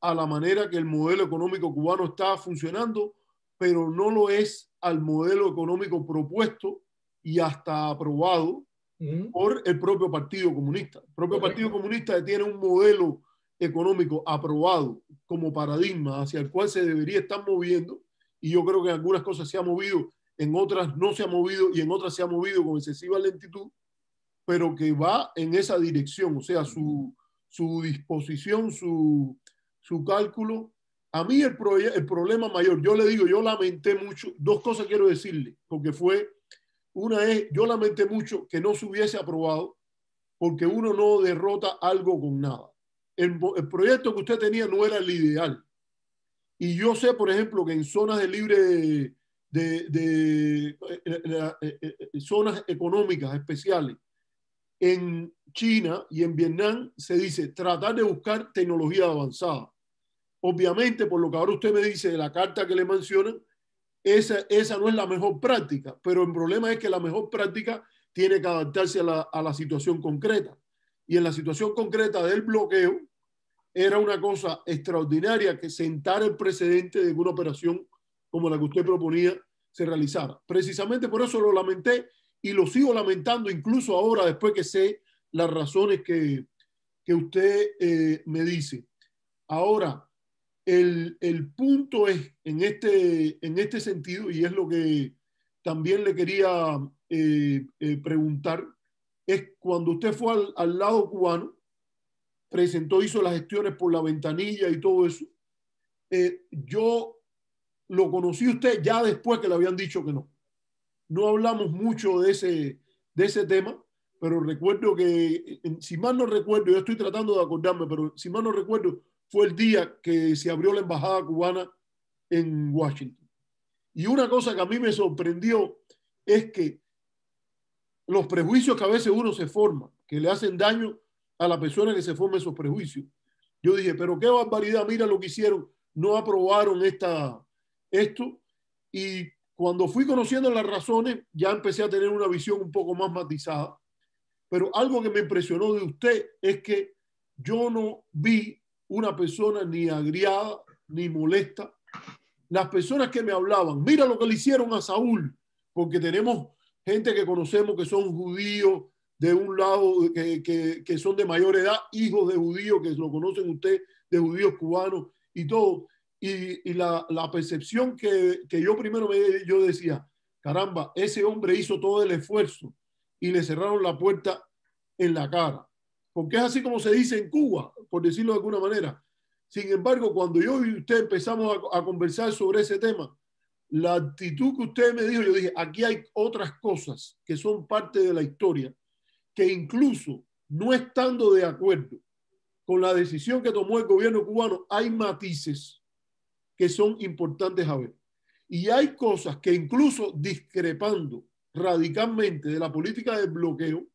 a la manera que el modelo económico cubano está funcionando, pero no lo es al modelo económico propuesto y hasta aprobado por el propio Partido Comunista. El propio Partido Comunista tiene un modelo económico aprobado como paradigma hacia el cual se debería estar moviendo, y yo creo que en algunas cosas se ha movido, en otras no se ha movido y en otras se ha movido con excesiva lentitud, pero que va en esa dirección, o sea, su disposición, su cálculo. A mí el problema mayor, yo le digo, yo lamenté mucho, dos cosas quiero decirle, porque fue Una es, yo lamenté mucho que no se hubiese aprobado porque uno no derrota algo con nada. El proyecto que usted tenía no era el ideal. Y yo sé, por ejemplo, que en zonas de libre zonas económicas especiales, en China y en Vietnam se dice tratar de buscar tecnología avanzada. Obviamente, por lo que ahora usted me dice de la carta que le mencionan, esa no es la mejor práctica, pero el problema es que la mejor práctica tiene que adaptarse a la situación concreta. Y en la situación concreta del bloqueo, era una cosa extraordinaria que sentara el precedente de que una operación como la que usted proponía se realizara. Precisamente por eso lo lamenté y lo sigo lamentando incluso ahora después que sé las razones que usted me dice. Ahora, el punto es en este sentido, y es lo que también le quería preguntar, es cuando usted fue al lado cubano, presentó, hizo las gestiones por la ventanilla y todo eso, yo lo conocí a usted ya después que le habían dicho que no. No hablamos mucho de ese tema, pero recuerdo que, si mal no recuerdo, yo estoy tratando de acordarme, pero si mal no recuerdo, fue el día que se abrió la embajada cubana en Washington. Y una cosa que a mí me sorprendió es que los prejuicios que a veces uno se forma, que le hacen daño a la persona que se forma esos prejuicios. Yo dije, pero qué barbaridad, mira lo que hicieron, no aprobaron esto. Y cuando fui conociendo las razones, ya empecé a tener una visión un poco más matizada. Pero algo que me impresionó de usted es que yo no vi una persona ni agriada ni molesta. Las personas que me hablaban, mira lo que le hicieron a Saúl, porque tenemos gente que conocemos que son judíos de un lado, que son de mayor edad, hijos de judíos, que lo conocen usted, de judíos cubanos y todo. Y la percepción que yo primero yo decía, caramba, ese hombre hizo todo el esfuerzo y le cerraron la puerta en la cara. Porque es así como se dice en Cuba, por decirlo de alguna manera. Sin embargo, cuando yo y usted empezamos a conversar sobre ese tema, la actitud que usted me dijo, yo dije, aquí hay otras cosas que son parte de la historia, que incluso no estando de acuerdo con la decisión que tomó el gobierno cubano, hay matices que son importantes a ver. Y hay cosas que incluso discrepando radicalmente de la política del bloqueo,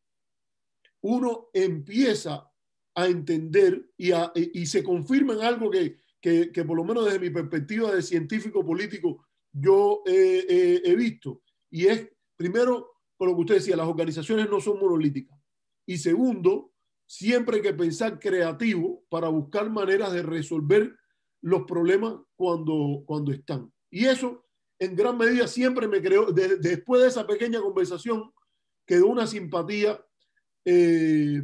uno empieza a entender y se confirma en algo que por lo menos desde mi perspectiva de científico político yo he visto. Y es, primero, por lo que usted decía, las organizaciones no son monolíticas. Y segundo, siempre hay que pensar creativo para buscar maneras de resolver los problemas cuando están. Y eso, en gran medida, siempre me creó, después de esa pequeña conversación, quedó una simpatía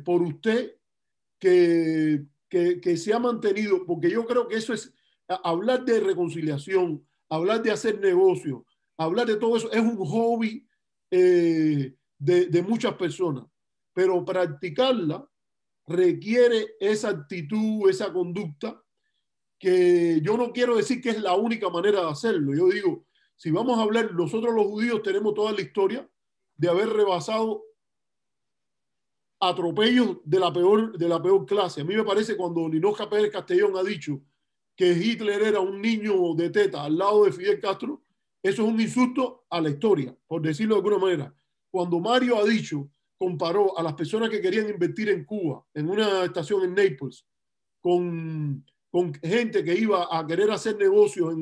por usted que se ha mantenido, porque yo creo que eso es hablar de reconciliación, hablar de hacer negocios, hablar de todo eso, es un hobby de muchas personas, pero practicarla requiere esa actitud, esa conducta, que yo no quiero decir que es la única manera de hacerlo. Yo digo, si vamos a hablar, nosotros los judíos tenemos toda la historia de haber rebasado atropellos de la peor clase. A mí me parece cuando Ninoja Pérez Castellón ha dicho que Hitler era un niño de teta al lado de Fidel Castro, eso es un insulto a la historia, por decirlo de alguna manera. Cuando Mario ha dicho, comparó a las personas que querían invertir en Cuba, en una estación en Naples, con gente que iba a querer hacer negocios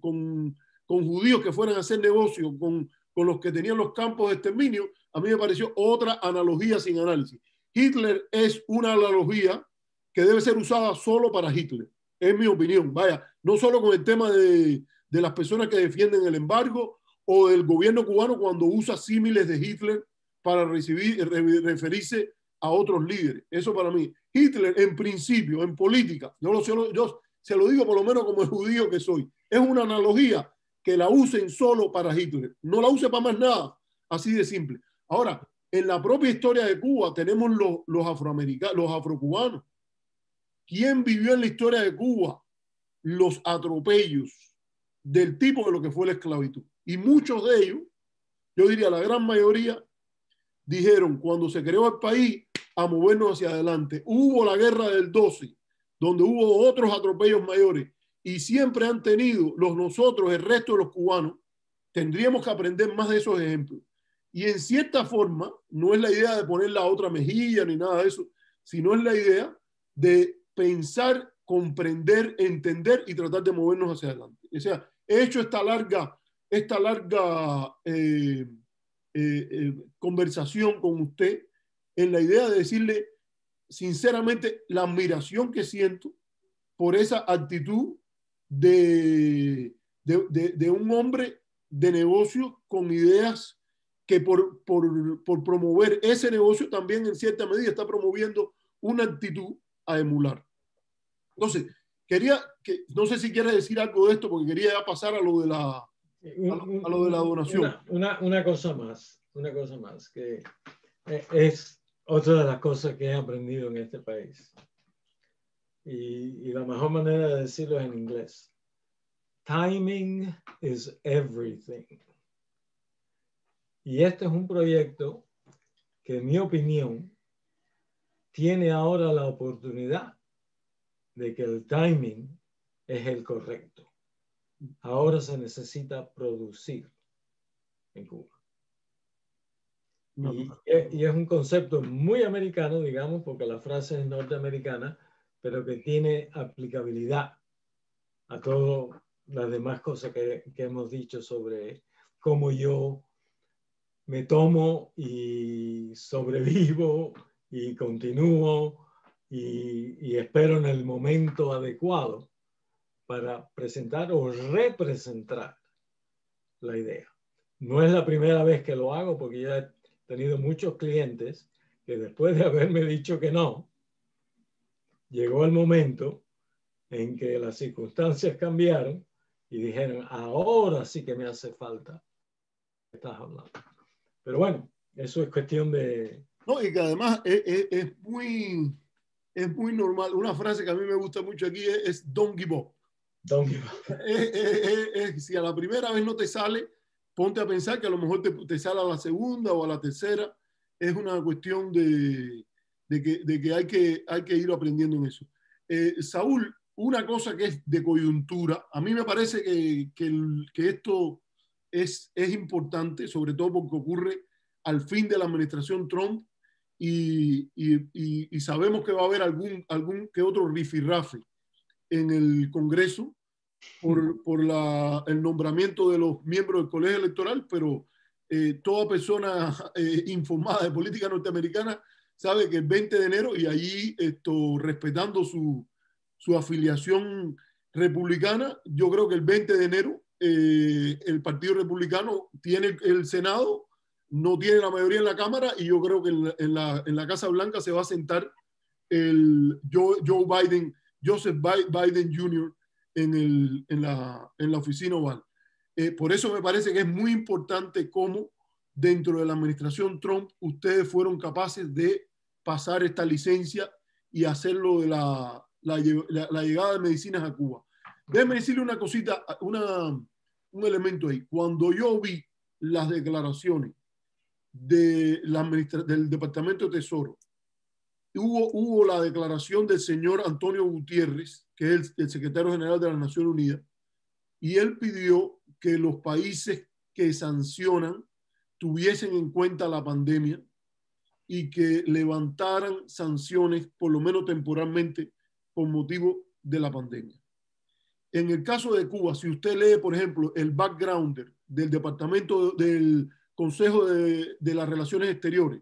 con judíos que fueran a hacer negocios con los que tenían los campos de exterminio, a mí me pareció otra analogía sin análisis. Hitler es una analogía que debe ser usada solo para Hitler, es mi opinión. Vaya, no solo con el tema de las personas que defienden el embargo o del gobierno cubano cuando usa símiles de Hitler para referirse a otros líderes. Eso para mí. Hitler, en principio, en política, yo se lo digo por lo menos como el judío que soy, es una analogía que la usen solo para Hitler. No la use para más nada. Así de simple. Ahora, en la propia historia de Cuba tenemos los afroamericanos, los afrocubanos. ¿Quién vivió en la historia de Cuba los atropellos del tipo de lo que fue la esclavitud? Y muchos de ellos yo diría la gran mayoría, dijeron cuando se creó el país a movernos hacia adelante. Hubo la guerra del 12, donde hubo otros atropellos mayores, y siempre han tenido nosotros, el resto de los cubanos, tendríamos que aprender más de esos ejemplos. Y en cierta forma, no es la idea de poner la otra mejilla ni nada de eso, sino es la idea de pensar, comprender, entender y tratar de movernos hacia adelante. O sea, he hecho esta larga conversación con usted en la idea de decirle sinceramente la admiración que siento por esa actitud de un hombre de negocio con ideas que por promover ese negocio también en cierta medida está promoviendo una actitud a emular. Entonces, no sé si quieres decir algo de esto, porque quería ya pasar a lo de la donación. Una cosa más, que es otra de las cosas que he aprendido en este país. Y la mejor manera de decirlo es en inglés. Timing is everything. Y este es un proyecto que, en mi opinión, tiene ahora la oportunidad de que el timing es el correcto. Ahora se necesita producir en Cuba. Y es un concepto muy americano, digamos, porque la frase es norteamericana, pero que tiene aplicabilidad a todas las demás cosas que hemos dicho sobre cómo yo me tomo y sobrevivo y continúo y espero en el momento adecuado para presentar o representar la idea. No es la primera vez que lo hago, porque ya he tenido muchos clientes que después de haberme dicho que no, llegó el momento en que las circunstancias cambiaron y dijeron, ahora sí que me hace falta que estás hablando. Pero bueno, eso es cuestión de... No, y que además es muy normal. Una frase que a mí me gusta mucho aquí es don't give up. Don't give up. Si a la primera vez no te sale, ponte a pensar que a lo mejor te sale a la segunda o a la tercera. Es una cuestión de que hay que ir aprendiendo en eso. Saúl, una cosa que es de coyuntura, a mí me parece que esto es importante, sobre todo porque ocurre al fin de la administración Trump y sabemos que va a haber algún que otro rifirrafe en el Congreso por el nombramiento de los miembros del colegio electoral, pero toda persona informada de política norteamericana sabe que el 20 de enero, y allí respetando su afiliación republicana, yo creo que el 20 de enero el Partido Republicano tiene el Senado, no tiene la mayoría en la Cámara, y yo creo que en la Casa Blanca se va a sentar el Joseph Biden Jr. en la oficina oval. Por eso me parece que es muy importante cómo dentro de la administración Trump ustedes fueron capaces de pasar esta licencia y hacerlo de la llegada de medicinas a Cuba. Déjeme decirle una cosita, un elemento ahí. Cuando yo vi las declaraciones del Departamento de Tesoro, hubo la declaración del señor Antonio Gutiérrez, que es el secretario general de las Naciones Unidas, y él pidió que los países que sancionan tuviesen en cuenta la pandemia y que levantaran sanciones, por lo menos temporalmente, por motivo de la pandemia. En el caso de Cuba, si usted lee, por ejemplo, el backgrounder del Departamento del Consejo de las Relaciones Exteriores,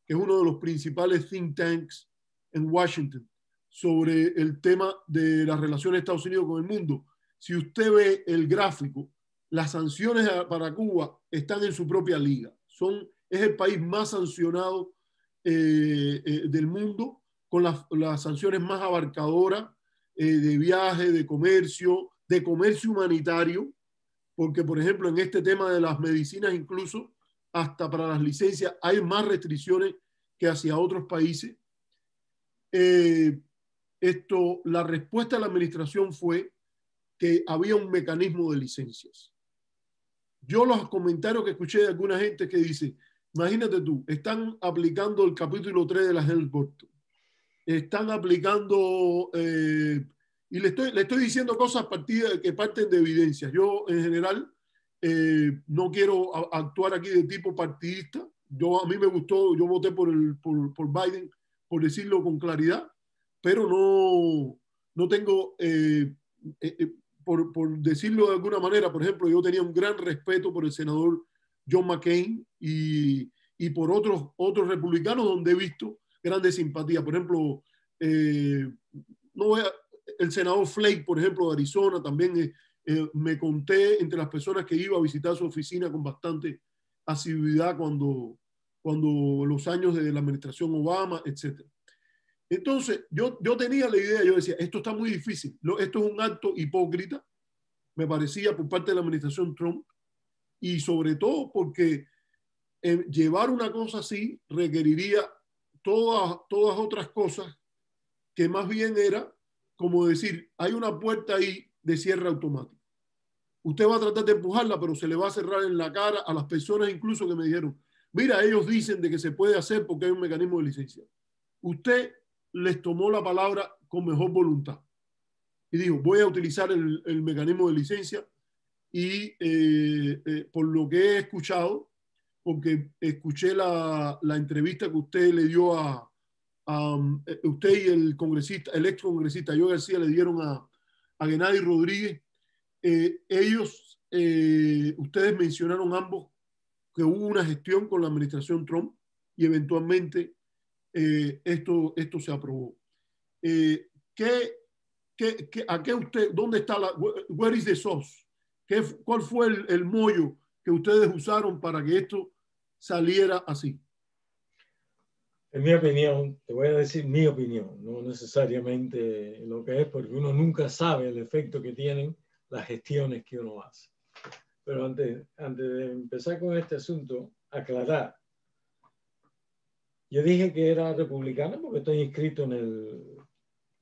que es uno de los principales think tanks en Washington, sobre el tema de las relaciones de Estados Unidos con el mundo, si usted ve el gráfico, las sanciones para Cuba están en su propia liga. Es el país más sancionado del mundo, con las sanciones más abarcadoras de viaje, de comercio humanitario, porque, por ejemplo, en este tema de las medicinas, incluso hasta para las licencias, hay más restricciones que hacia otros países. La respuesta de la administración fue que había un mecanismo de licencias. yo los comentarios que escuché de alguna gente que dice, imagínate tú, están aplicando el capítulo 3 de la Helms-Burton, están aplicando, y le estoy diciendo cosas que parten de evidencias. Yo, en general, no quiero actuar aquí de tipo partidista. A mí me gustó, yo voté por Biden, por decirlo con claridad, pero no tengo, por decirlo de alguna manera, por ejemplo, yo tenía un gran respeto por el senador John McCain y por otros republicanos donde he visto grandes simpatías. Por ejemplo, el senador Flake, por ejemplo, de Arizona, también me conté entre las personas que iba a visitar su oficina con bastante asiduidad cuando los años de la administración Obama, etc. Entonces, yo tenía la idea, yo decía, esto está muy difícil, esto es un acto hipócrita, me parecía, por parte de la administración Trump, y sobre todo porque llevar una cosa así requeriría todas otras cosas que más bien era como decir, hay una puerta ahí de cierre automático. Usted va a tratar de empujarla, pero se le va a cerrar en la cara a las personas incluso que me dijeron, mira, ellos dicen de que se puede hacer porque hay un mecanismo de licencia. Usted les tomó la palabra con mejor voluntad y dijo, voy a utilizar el mecanismo de licencia y por lo que he escuchado, porque escuché la entrevista que usted le dio a usted y el congresista, el ex congresista Joe García le dieron a Gennady Rodríguez. Ustedes mencionaron ambos que hubo una gestión con la administración Trump y eventualmente esto se aprobó. ¿Dónde está where is the sauce? ¿Cuál fue el mollo que ustedes usaron para que esto saliera así? En mi opinión, te voy a decir mi opinión, no necesariamente lo que es, porque uno nunca sabe el efecto que tienen las gestiones que uno hace. Pero antes de empezar con este asunto, aclarar. Yo dije que era republicano porque estoy inscrito en el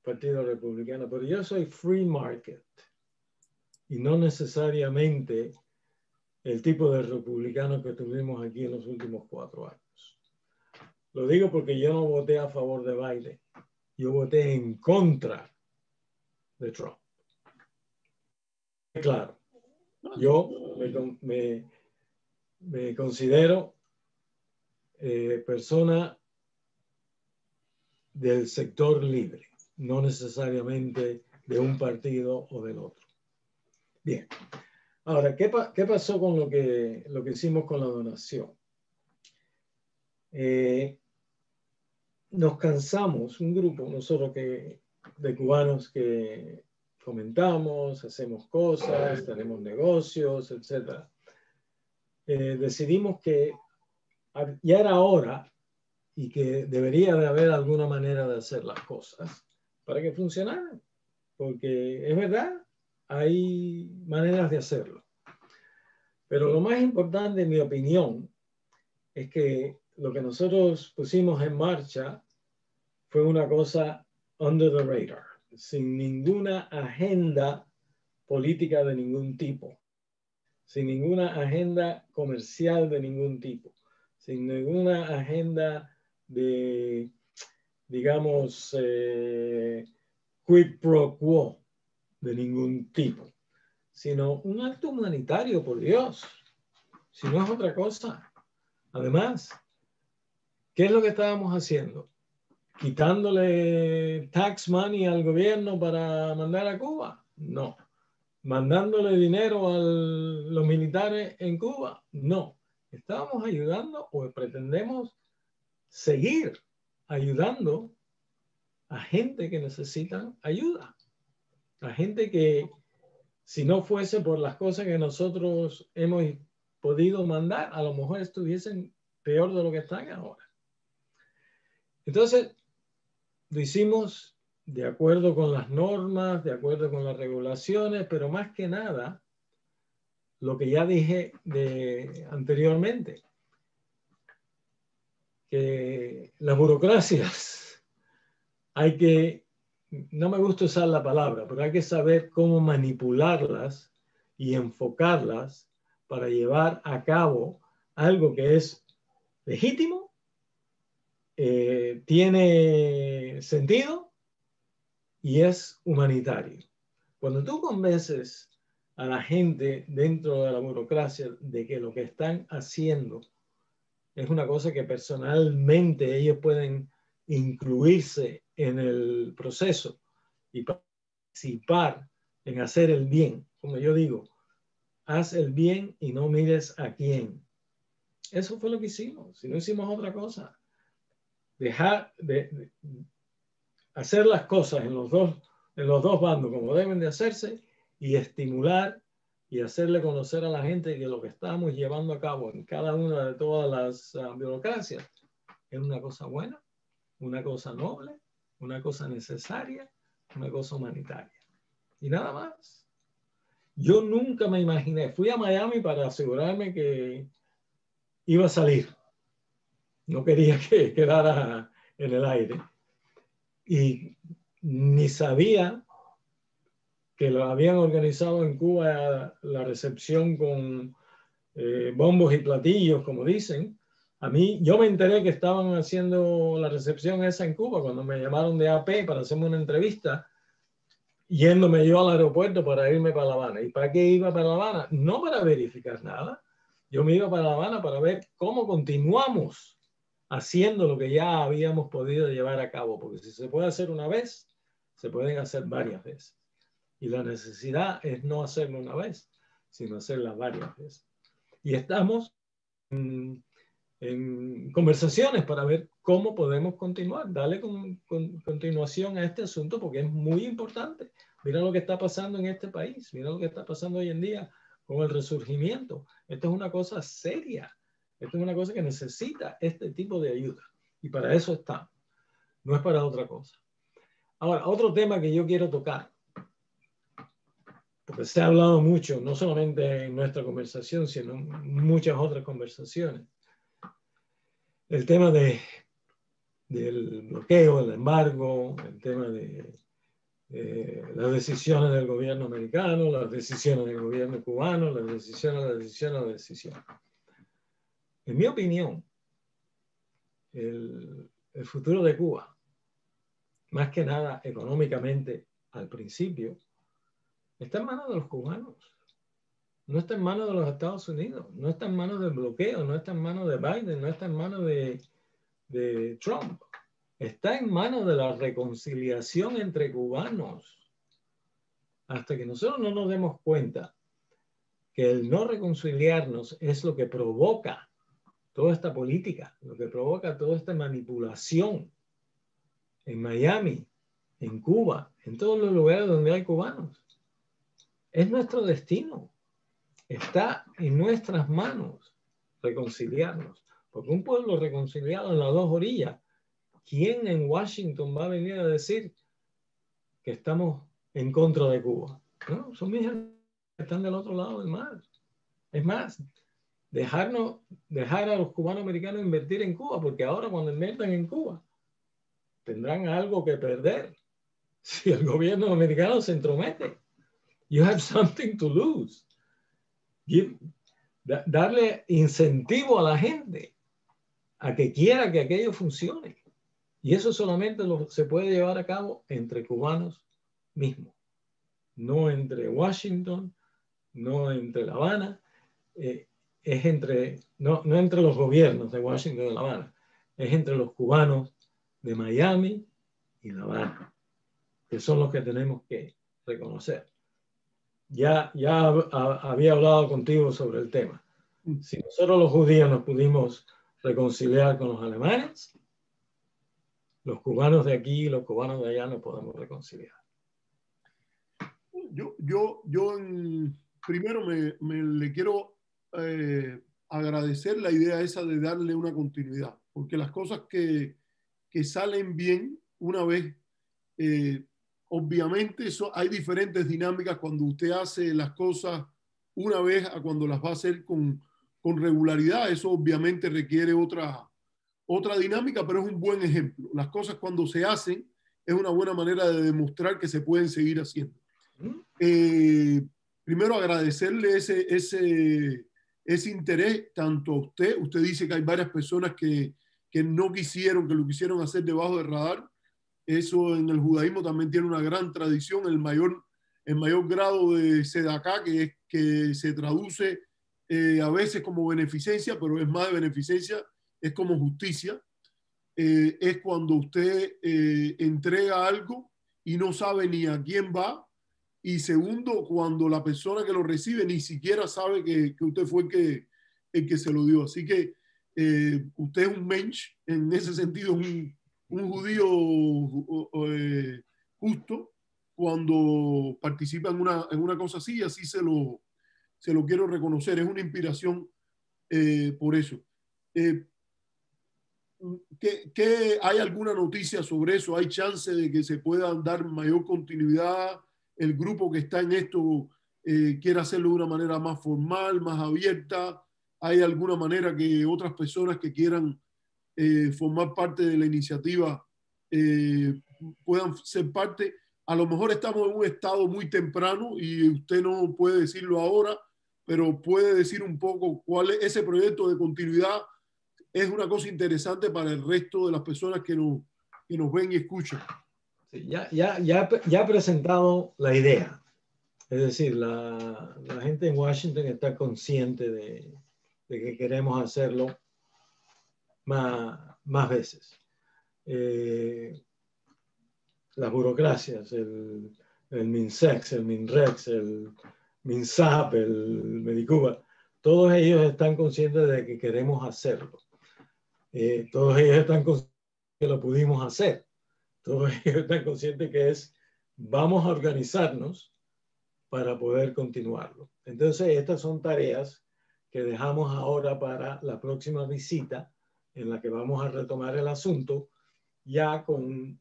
Partido Republicano, pero yo soy free market y no necesariamente el tipo de republicano que tuvimos aquí en los últimos 4 años. Lo digo porque yo no voté a favor de Biden, yo voté en contra de Trump. Claro, yo me considero persona del sector libre, no necesariamente de un partido o del otro. Bien, ahora, ¿qué pasó con lo que hicimos con la donación? Nos cansamos, un grupo, nosotros de cubanos que comentamos, hacemos cosas, tenemos negocios, etc. Decidimos que ya era hora y que debería de haber alguna manera de hacer las cosas para que funcionaran. Porque es verdad, hay maneras de hacerlo. Pero lo más importante, en mi opinión, es que lo que nosotros pusimos en marcha fue una cosa under the radar, sin ninguna agenda política de ningún tipo, sin ninguna agenda comercial de ningún tipo, sin ninguna agenda de, digamos, quid pro quo de ningún tipo, sino un acto humanitario, por Dios, si no es otra cosa. Además, ¿qué es lo que estábamos haciendo? ¿Quitándole tax money al gobierno para mandar a Cuba? No. ¿Mandándole dinero a los militares en Cuba? No. Estábamos ayudando o pretendemos seguir ayudando a gente que necesita ayuda. A gente que, si no fuese por las cosas que nosotros hemos podido mandar, a lo mejor estuviesen peor de lo que están ahora. Entonces, lo hicimos de acuerdo con las normas, de acuerdo con las regulaciones, pero más que nada, lo que ya dije anteriormente, que las burocracias no me gusta usar la palabra, pero hay que saber cómo manipularlas y enfocarlas para llevar a cabo algo que es legítimo, tiene sentido y es humanitario. Cuando tú convences a la gente dentro de la burocracia de que lo que están haciendo es una cosa que personalmente ellos pueden incluirse en el proceso y participar en hacer el bien, como yo digo, haz el bien y no mires a quién. Eso fue lo que hicimos. Si no hicimos otra cosa, dejar de hacer las cosas en los dos bandos como deben de hacerse y estimular y hacerle conocer a la gente que lo que estamos llevando a cabo en cada una de todas las burocracias es una cosa buena, una cosa noble, una cosa necesaria, una cosa humanitaria. Y nada más. Yo nunca me imaginé, fui a Miami para asegurarme que iba a salir. No quería que quedara en el aire. Y ni sabía que lo habían organizado en Cuba la recepción con bombos y platillos, como dicen. A mí, yo me enteré que estaban haciendo la recepción esa en Cuba cuando me llamaron de AP para hacerme una entrevista, yéndome yo al aeropuerto para irme para La Habana. ¿Y para qué iba para La Habana? No para verificar nada. Yo me iba para La Habana para ver cómo continuamos haciendo lo que ya habíamos podido llevar a cabo, porque si se puede hacer una vez, se pueden hacer varias veces. Y la necesidad es no hacerlo una vez, sino hacerla varias veces. Y estamos en conversaciones para ver cómo podemos continuar, darle continuación a este asunto, porque es muy importante. Mira lo que está pasando en este país, mira lo que está pasando hoy en día con el resurgimiento. Esto es una cosa seria, esto es una cosa que necesita este tipo de ayuda. Y para eso estamos, no es para otra cosa. Ahora, otro tema que yo quiero tocar, porque se ha hablado mucho, no solamente en nuestra conversación, sino en muchas otras conversaciones. El tema del bloqueo, el embargo, el tema de las decisiones del gobierno americano, las decisiones del gobierno cubano, las decisiones. En mi opinión, el futuro de Cuba, más que nada económicamente al principio, está en manos de los cubanos. No está en manos de los Estados Unidos, no está en manos del bloqueo, no está en manos de Biden, no está en manos de Trump. Está en manos de la reconciliación entre cubanos. Hasta que nosotros no nos demos cuenta que el no reconciliarnos es lo que provoca toda esta política, lo que provoca toda esta manipulación en Miami, en Cuba, en todos los lugares donde hay cubanos. Es nuestro destino. Está en nuestras manos reconciliarnos. Porque un pueblo reconciliado en las dos orillas, ¿quién en Washington va a venir a decir que estamos en contra de Cuba? No, son mis hermanos que están del otro lado del mar. Es más, dejar a los cubanos americanos invertir en Cuba, porque ahora cuando inviertan en Cuba tendrán algo que perder si el gobierno americano se entromete. You have something to lose. Darle incentivo a la gente a que quiera que aquello funcione. Y eso solamente se puede llevar a cabo entre cubanos mismos, no entre Washington, no entre La Habana, es no entre los gobiernos de Washington y La Habana, es entre los cubanos de Miami y La Habana, que son los que tenemos que reconocer. Ya había hablado contigo sobre el tema. Si nosotros los judíos nos pudimos reconciliar con los alemanes, los cubanos de aquí y los cubanos de allá nos podemos reconciliar. Primero le quiero agradecer la idea esa de darle una continuidad, porque las cosas que salen bien una vez, obviamente hay diferentes dinámicas cuando usted hace las cosas una vez a cuando las va a hacer con regularidad. Eso obviamente requiere otra dinámica, pero es un buen ejemplo. Las cosas cuando se hacen es una buena manera de demostrar que se pueden seguir haciendo. Primero agradecerle ese interés tanto a usted. Usted dice que hay varias personas que no quisieron, que lo quisieron hacer debajo del radar. Eso en el judaísmo también tiene una gran tradición, el mayor grado de sedaká, que se traduce a veces como beneficencia, pero es más de beneficencia, es como justicia. Es cuando usted entrega algo y no sabe ni a quién va. Y segundo, cuando la persona que lo recibe ni siquiera sabe que usted fue el que se lo dio. Así que usted es un mensch, en ese sentido, un judío justo cuando participa en una cosa así, y así se lo quiero reconocer. Es una inspiración por eso. ¿Hay alguna noticia sobre eso? ¿Hay chance de que se pueda dar mayor continuidad? ¿El grupo que está en esto quiere hacerlo de una manera más formal, más abierta? ¿Hay alguna manera que otras personas que quieran formar parte de la iniciativa puedan ser parte? A lo mejor estamos en un estado muy temprano y usted no puede decirlo ahora, pero puede decir un poco cuál es ese proyecto de continuidad. Es una cosa interesante para el resto de las personas que nos ven y escuchan. Sí, ya ha presentado la idea. Es decir, la gente en Washington está consciente de que queremos hacerlo más veces. Las burocracias, el MinSex, el MinRex, el MinSAP, el Medicuba, todos ellos están conscientes de que queremos hacerlo. Todos ellos están conscientes que lo pudimos hacer. Todos ellos están conscientes que vamos a organizarnos para poder continuarlo. Entonces, estas son tareas que dejamos ahora para la próxima visita en la que vamos a retomar el asunto, ya con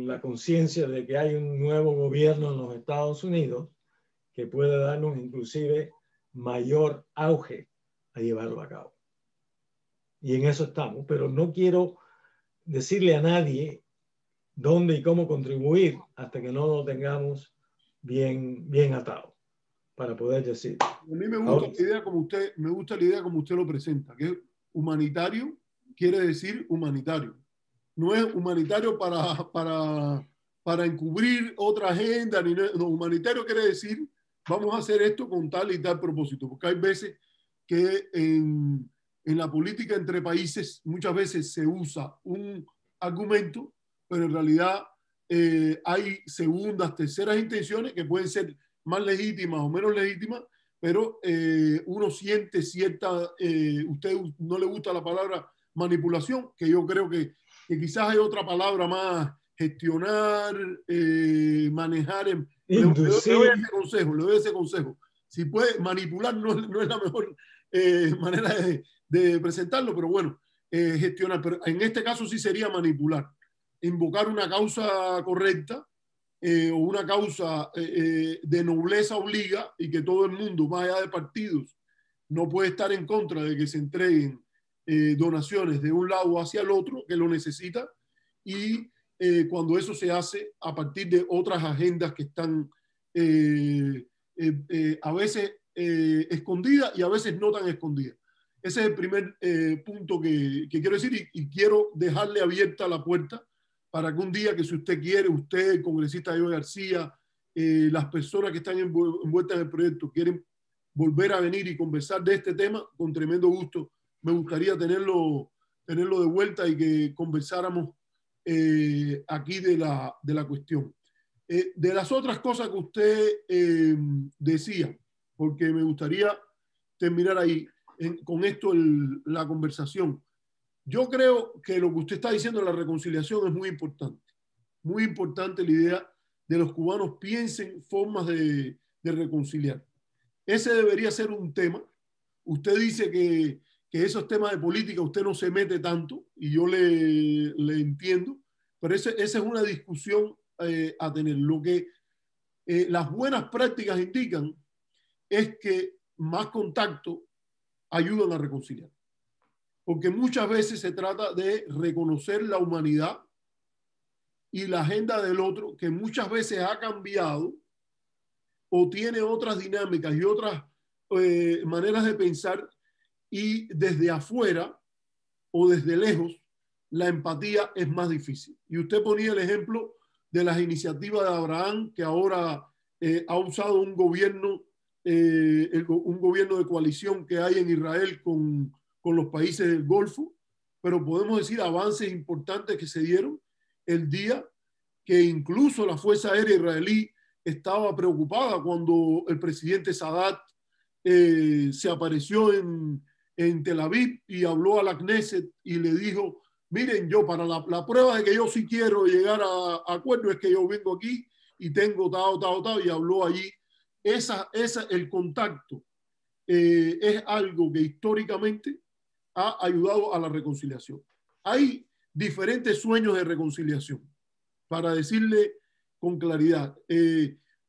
la conciencia de que hay un nuevo gobierno en los Estados Unidos que puede darnos inclusive mayor auge a llevarlo a cabo. Y en eso estamos, pero no quiero decirle a nadie dónde y cómo contribuir hasta que no lo tengamos bien atado para poder decir. A mí me gusta la idea como usted lo presenta, que es humanitario, quiere decir humanitario. No es humanitario para encubrir otra agenda, no, humanitario quiere decir vamos a hacer esto con tal y tal propósito, porque hay veces que en la política entre países muchas veces se usa un argumento, pero en realidad hay segundas, terceras intenciones que pueden ser más legítimas o menos legítimas, pero uno siente cierta, usted no le gusta la palabra manipulación, que yo creo que quizás hay otra palabra más, gestionar, manejar. Le doy ese consejo. Si puede, manipular no es la mejor manera de presentarlo, pero bueno, gestionar. Pero en este caso sí sería manipular. Invocar una causa correcta o una causa de nobleza obliga y que todo el mundo, más allá de partidos, no puede estar en contra de que se entreguen donaciones de un lado hacia el otro que lo necesita, y cuando eso se hace a partir de otras agendas que están a veces escondidas y a veces no tan escondidas. Ese es el primer punto que quiero decir, y quiero dejarle abierta la puerta para que un día que si usted quiere, usted, el congresista Joe García, las personas que están envueltas en el proyecto quieren volver a venir y conversar de este tema, con tremendo gusto. Me gustaría tenerlo de vuelta y que conversáramos aquí de la cuestión. De las otras cosas que usted decía, porque me gustaría terminar ahí con esto la conversación. Yo creo que lo que usted está diciendo de la reconciliación es muy importante. Muy importante la idea de los cubanos piensen formas de reconciliar. Ese debería ser un tema. Usted dice que esos temas de política usted no se mete tanto, y yo le entiendo, pero esa es una discusión a tener. Lo que las buenas prácticas indican es que más contacto ayudan a reconciliar. Porque muchas veces se trata de reconocer la humanidad y la agenda del otro, que muchas veces ha cambiado o tiene otras dinámicas y maneras de pensar y desde afuera o desde lejos la empatía es más difícil. Y usted ponía el ejemplo de las iniciativas de Abraham, que ahora ha usado un gobierno de coalición que hay en Israel con los países del Golfo, pero podemos decir avances importantes que se dieron el día que incluso la Fuerza Aérea Israelí estaba preocupada cuando el presidente Sadat se apareció en Tel Aviv y habló a la Knesset y le dijo, miren, yo para la prueba de que yo sí quiero llegar a acuerdo es que yo vengo aquí y tengo y habló allí. El contacto es algo que históricamente ha ayudado a la reconciliación. Hay diferentes sueños de reconciliación, para decirle con claridad.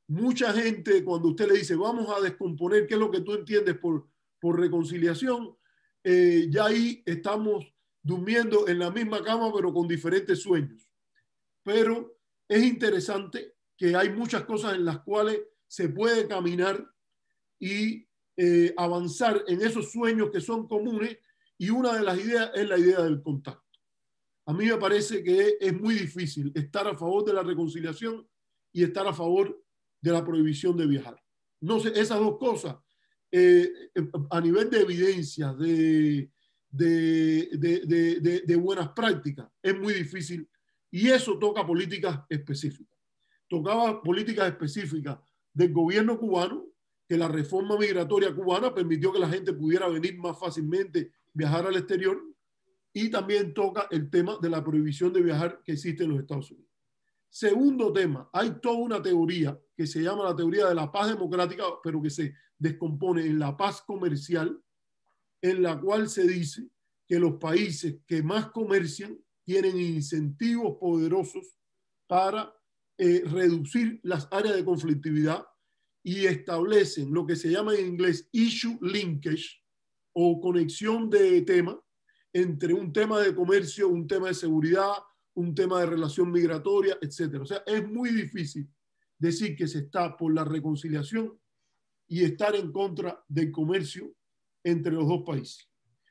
Mucha gente, cuando usted le dice, vamos a descomponer qué es lo que tú entiendes por reconciliación, ya ahí estamos durmiendo en la misma cama, pero con diferentes sueños. Pero es interesante que hay muchas cosas en las cuales se puede caminar y avanzar en esos sueños que son comunes, y una de las ideas es la idea del contacto. A mí me parece que es muy difícil estar a favor de la reconciliación y estar a favor de la prohibición de viajar. No sé, esas dos cosas, a nivel de evidencia, de buenas prácticas, es muy difícil, y eso toca políticas específicas. Tocaba políticas específicas del gobierno cubano, que la reforma migratoria cubana permitió que la gente pudiera venir más fácilmente, viajar al exterior, y también toca el tema de la prohibición de viajar que existe en los Estados Unidos. Segundo tema, hay toda una teoría que se llama la teoría de la paz democrática, pero que se descompone en la paz comercial, en la cual se dice que los países que más comercian tienen incentivos poderosos para reducir las áreas de conflictividad, y establecen lo que se llama en inglés issue linkage, o conexión de tema entre un tema de comercio, un tema de seguridad, un tema de relación migratoria, etc. O sea, es muy difícil decir que se está por la reconciliación y estar en contra del comercio entre los dos países,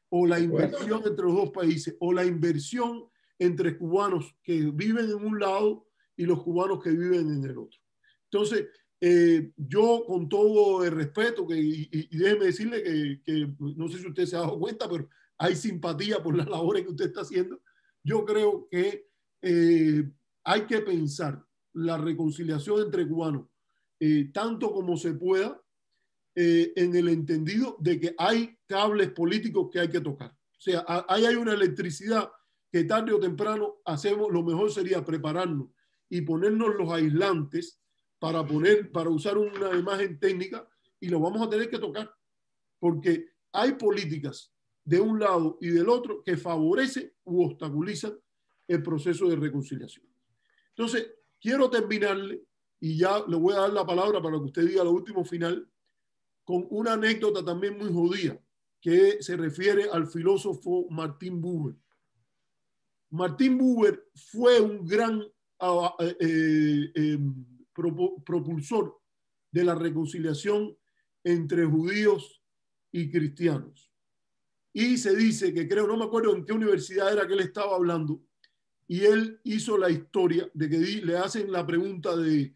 o la inversión entre los dos países, o la inversión entre cubanos que viven en un lado y los cubanos que viven en el otro. Entonces, yo con todo el respeto, y déjeme decirle que no sé si usted se ha dado cuenta, pero hay simpatía por las labores que usted está haciendo. Yo creo que hay que pensar la reconciliación entre cubanos tanto como se pueda, en el entendido de que hay cables políticos que hay que tocar. O sea, hay una electricidad que tarde o temprano hacemos, lo mejor sería prepararnos y ponernos los aislantes para usar una imagen técnica, y lo vamos a tener que tocar, porque hay políticas de un lado y del otro que favorecen u obstaculizan el proceso de reconciliación. Entonces, quiero terminarle, y ya le voy a dar la palabra para que usted diga lo último final, con una anécdota también muy jodida que se refiere al filósofo Martin Buber. Martin Buber fue un gran propulsor de la reconciliación entre judíos y cristianos. Y se dice que, creo, no me acuerdo en qué universidad era que él estaba hablando, y él hizo la historia de que le hacen la pregunta de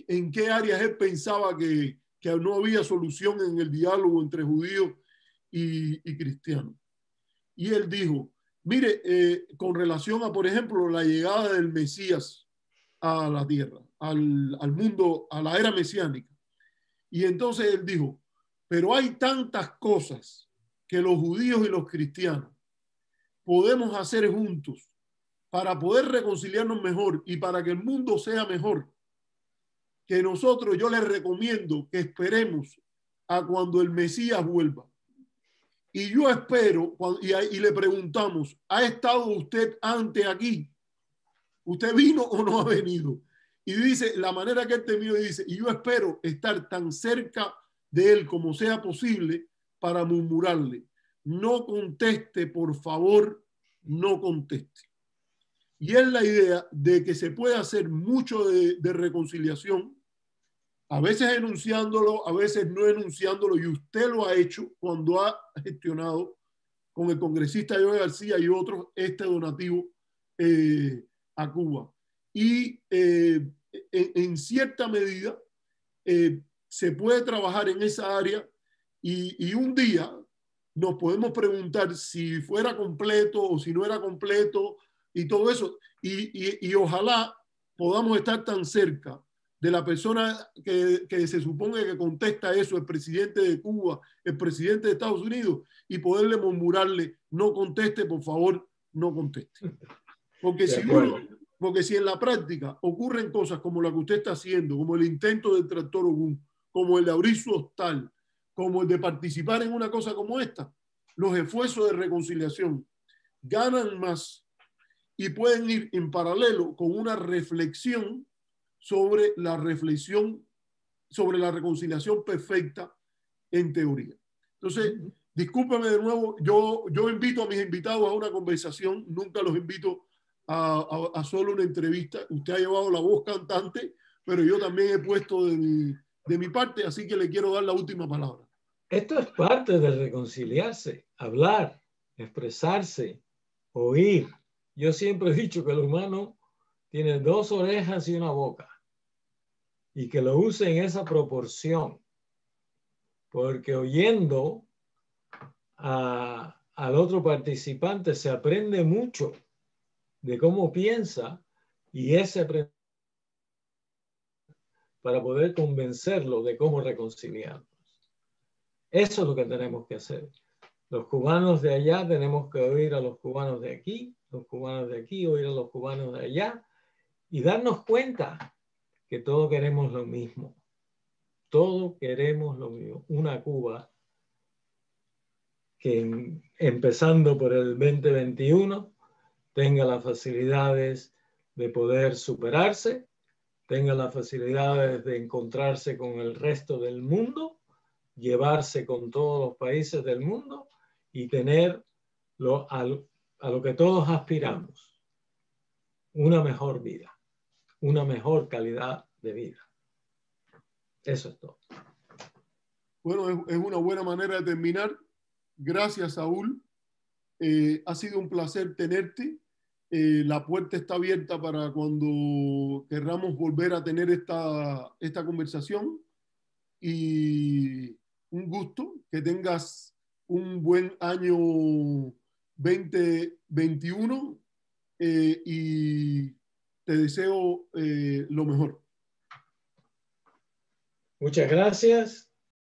en qué áreas él pensaba que no había solución en el diálogo entre judíos y cristianos. Y él dijo, mire, con relación a, por ejemplo, la llegada del Mesías a la tierra, al mundo, a la era mesiánica. Y entonces él dijo, pero hay tantas cosas que los judíos y los cristianos podemos hacer juntos para poder reconciliarnos mejor y para que el mundo sea mejor, que nosotros, yo les recomiendo que esperemos a cuando el Mesías vuelva. Y yo espero, y le preguntamos, ¿ha estado usted antes aquí? ¿Usted vino o no ha venido? Y dice, la manera que él terminó, dice, y yo espero estar tan cerca de él como sea posible para murmurarle, no conteste, por favor, no conteste. Y es la idea de que se puede hacer mucho de reconciliación a veces enunciándolo, a veces no enunciándolo, y usted lo ha hecho cuando ha gestionado con el congresista Joe García y otros este donativo a Cuba. Y en cierta medida se puede trabajar en esa área y un día nos podemos preguntar si fuera completo o si no era completo y todo eso. Y ojalá podamos estar tan cerca de la persona que se supone que contesta eso, el presidente de Cuba, el presidente de Estados Unidos, y poderle murmurarle, no conteste, por favor, no conteste. Porque si en la práctica ocurren cosas como la que usted está haciendo, como el intento del tractor Ogún, como el de abrir su hostal, como el de participar en una cosa como esta, los esfuerzos de reconciliación ganan más y pueden ir en paralelo con una reflexión sobre la reconciliación perfecta en teoría. Entonces, discúlpame de nuevo, yo invito a mis invitados a una conversación, nunca los invito a solo una entrevista. Usted ha llevado la voz cantante, pero yo también he puesto de mi parte, así que le quiero dar la última palabra. Esto es parte de reconciliarse, hablar, expresarse, oír. Yo siempre he dicho que el humano tiene 2 orejas y una boca y que lo use en esa proporción, porque oyendo al otro participante se aprende mucho de cómo piensa y ese aprende para poder convencerlo de cómo reconciliarnos. Eso es lo que tenemos que hacer. Los cubanos de allá tenemos que oír a los cubanos de aquí, los cubanos de aquí oír a los cubanos de allá y darnos cuenta que todos queremos lo mismo. Todos queremos lo mismo. Una Cuba que empezando por el 2021 tenga las facilidades de poder superarse, tenga las facilidades de encontrarse con el resto del mundo, llevarse con todos los países del mundo y tener a lo que todos aspiramos, una mejor vida, una mejor calidad de vida. Eso es todo. Bueno, es una buena manera de terminar. Gracias, Saúl. Ha sido un placer tenerte. La puerta está abierta para cuando querramos volver a tener esta conversación. Y un gusto, que tengas un buen año 2021 y te deseo lo mejor. Muchas gracias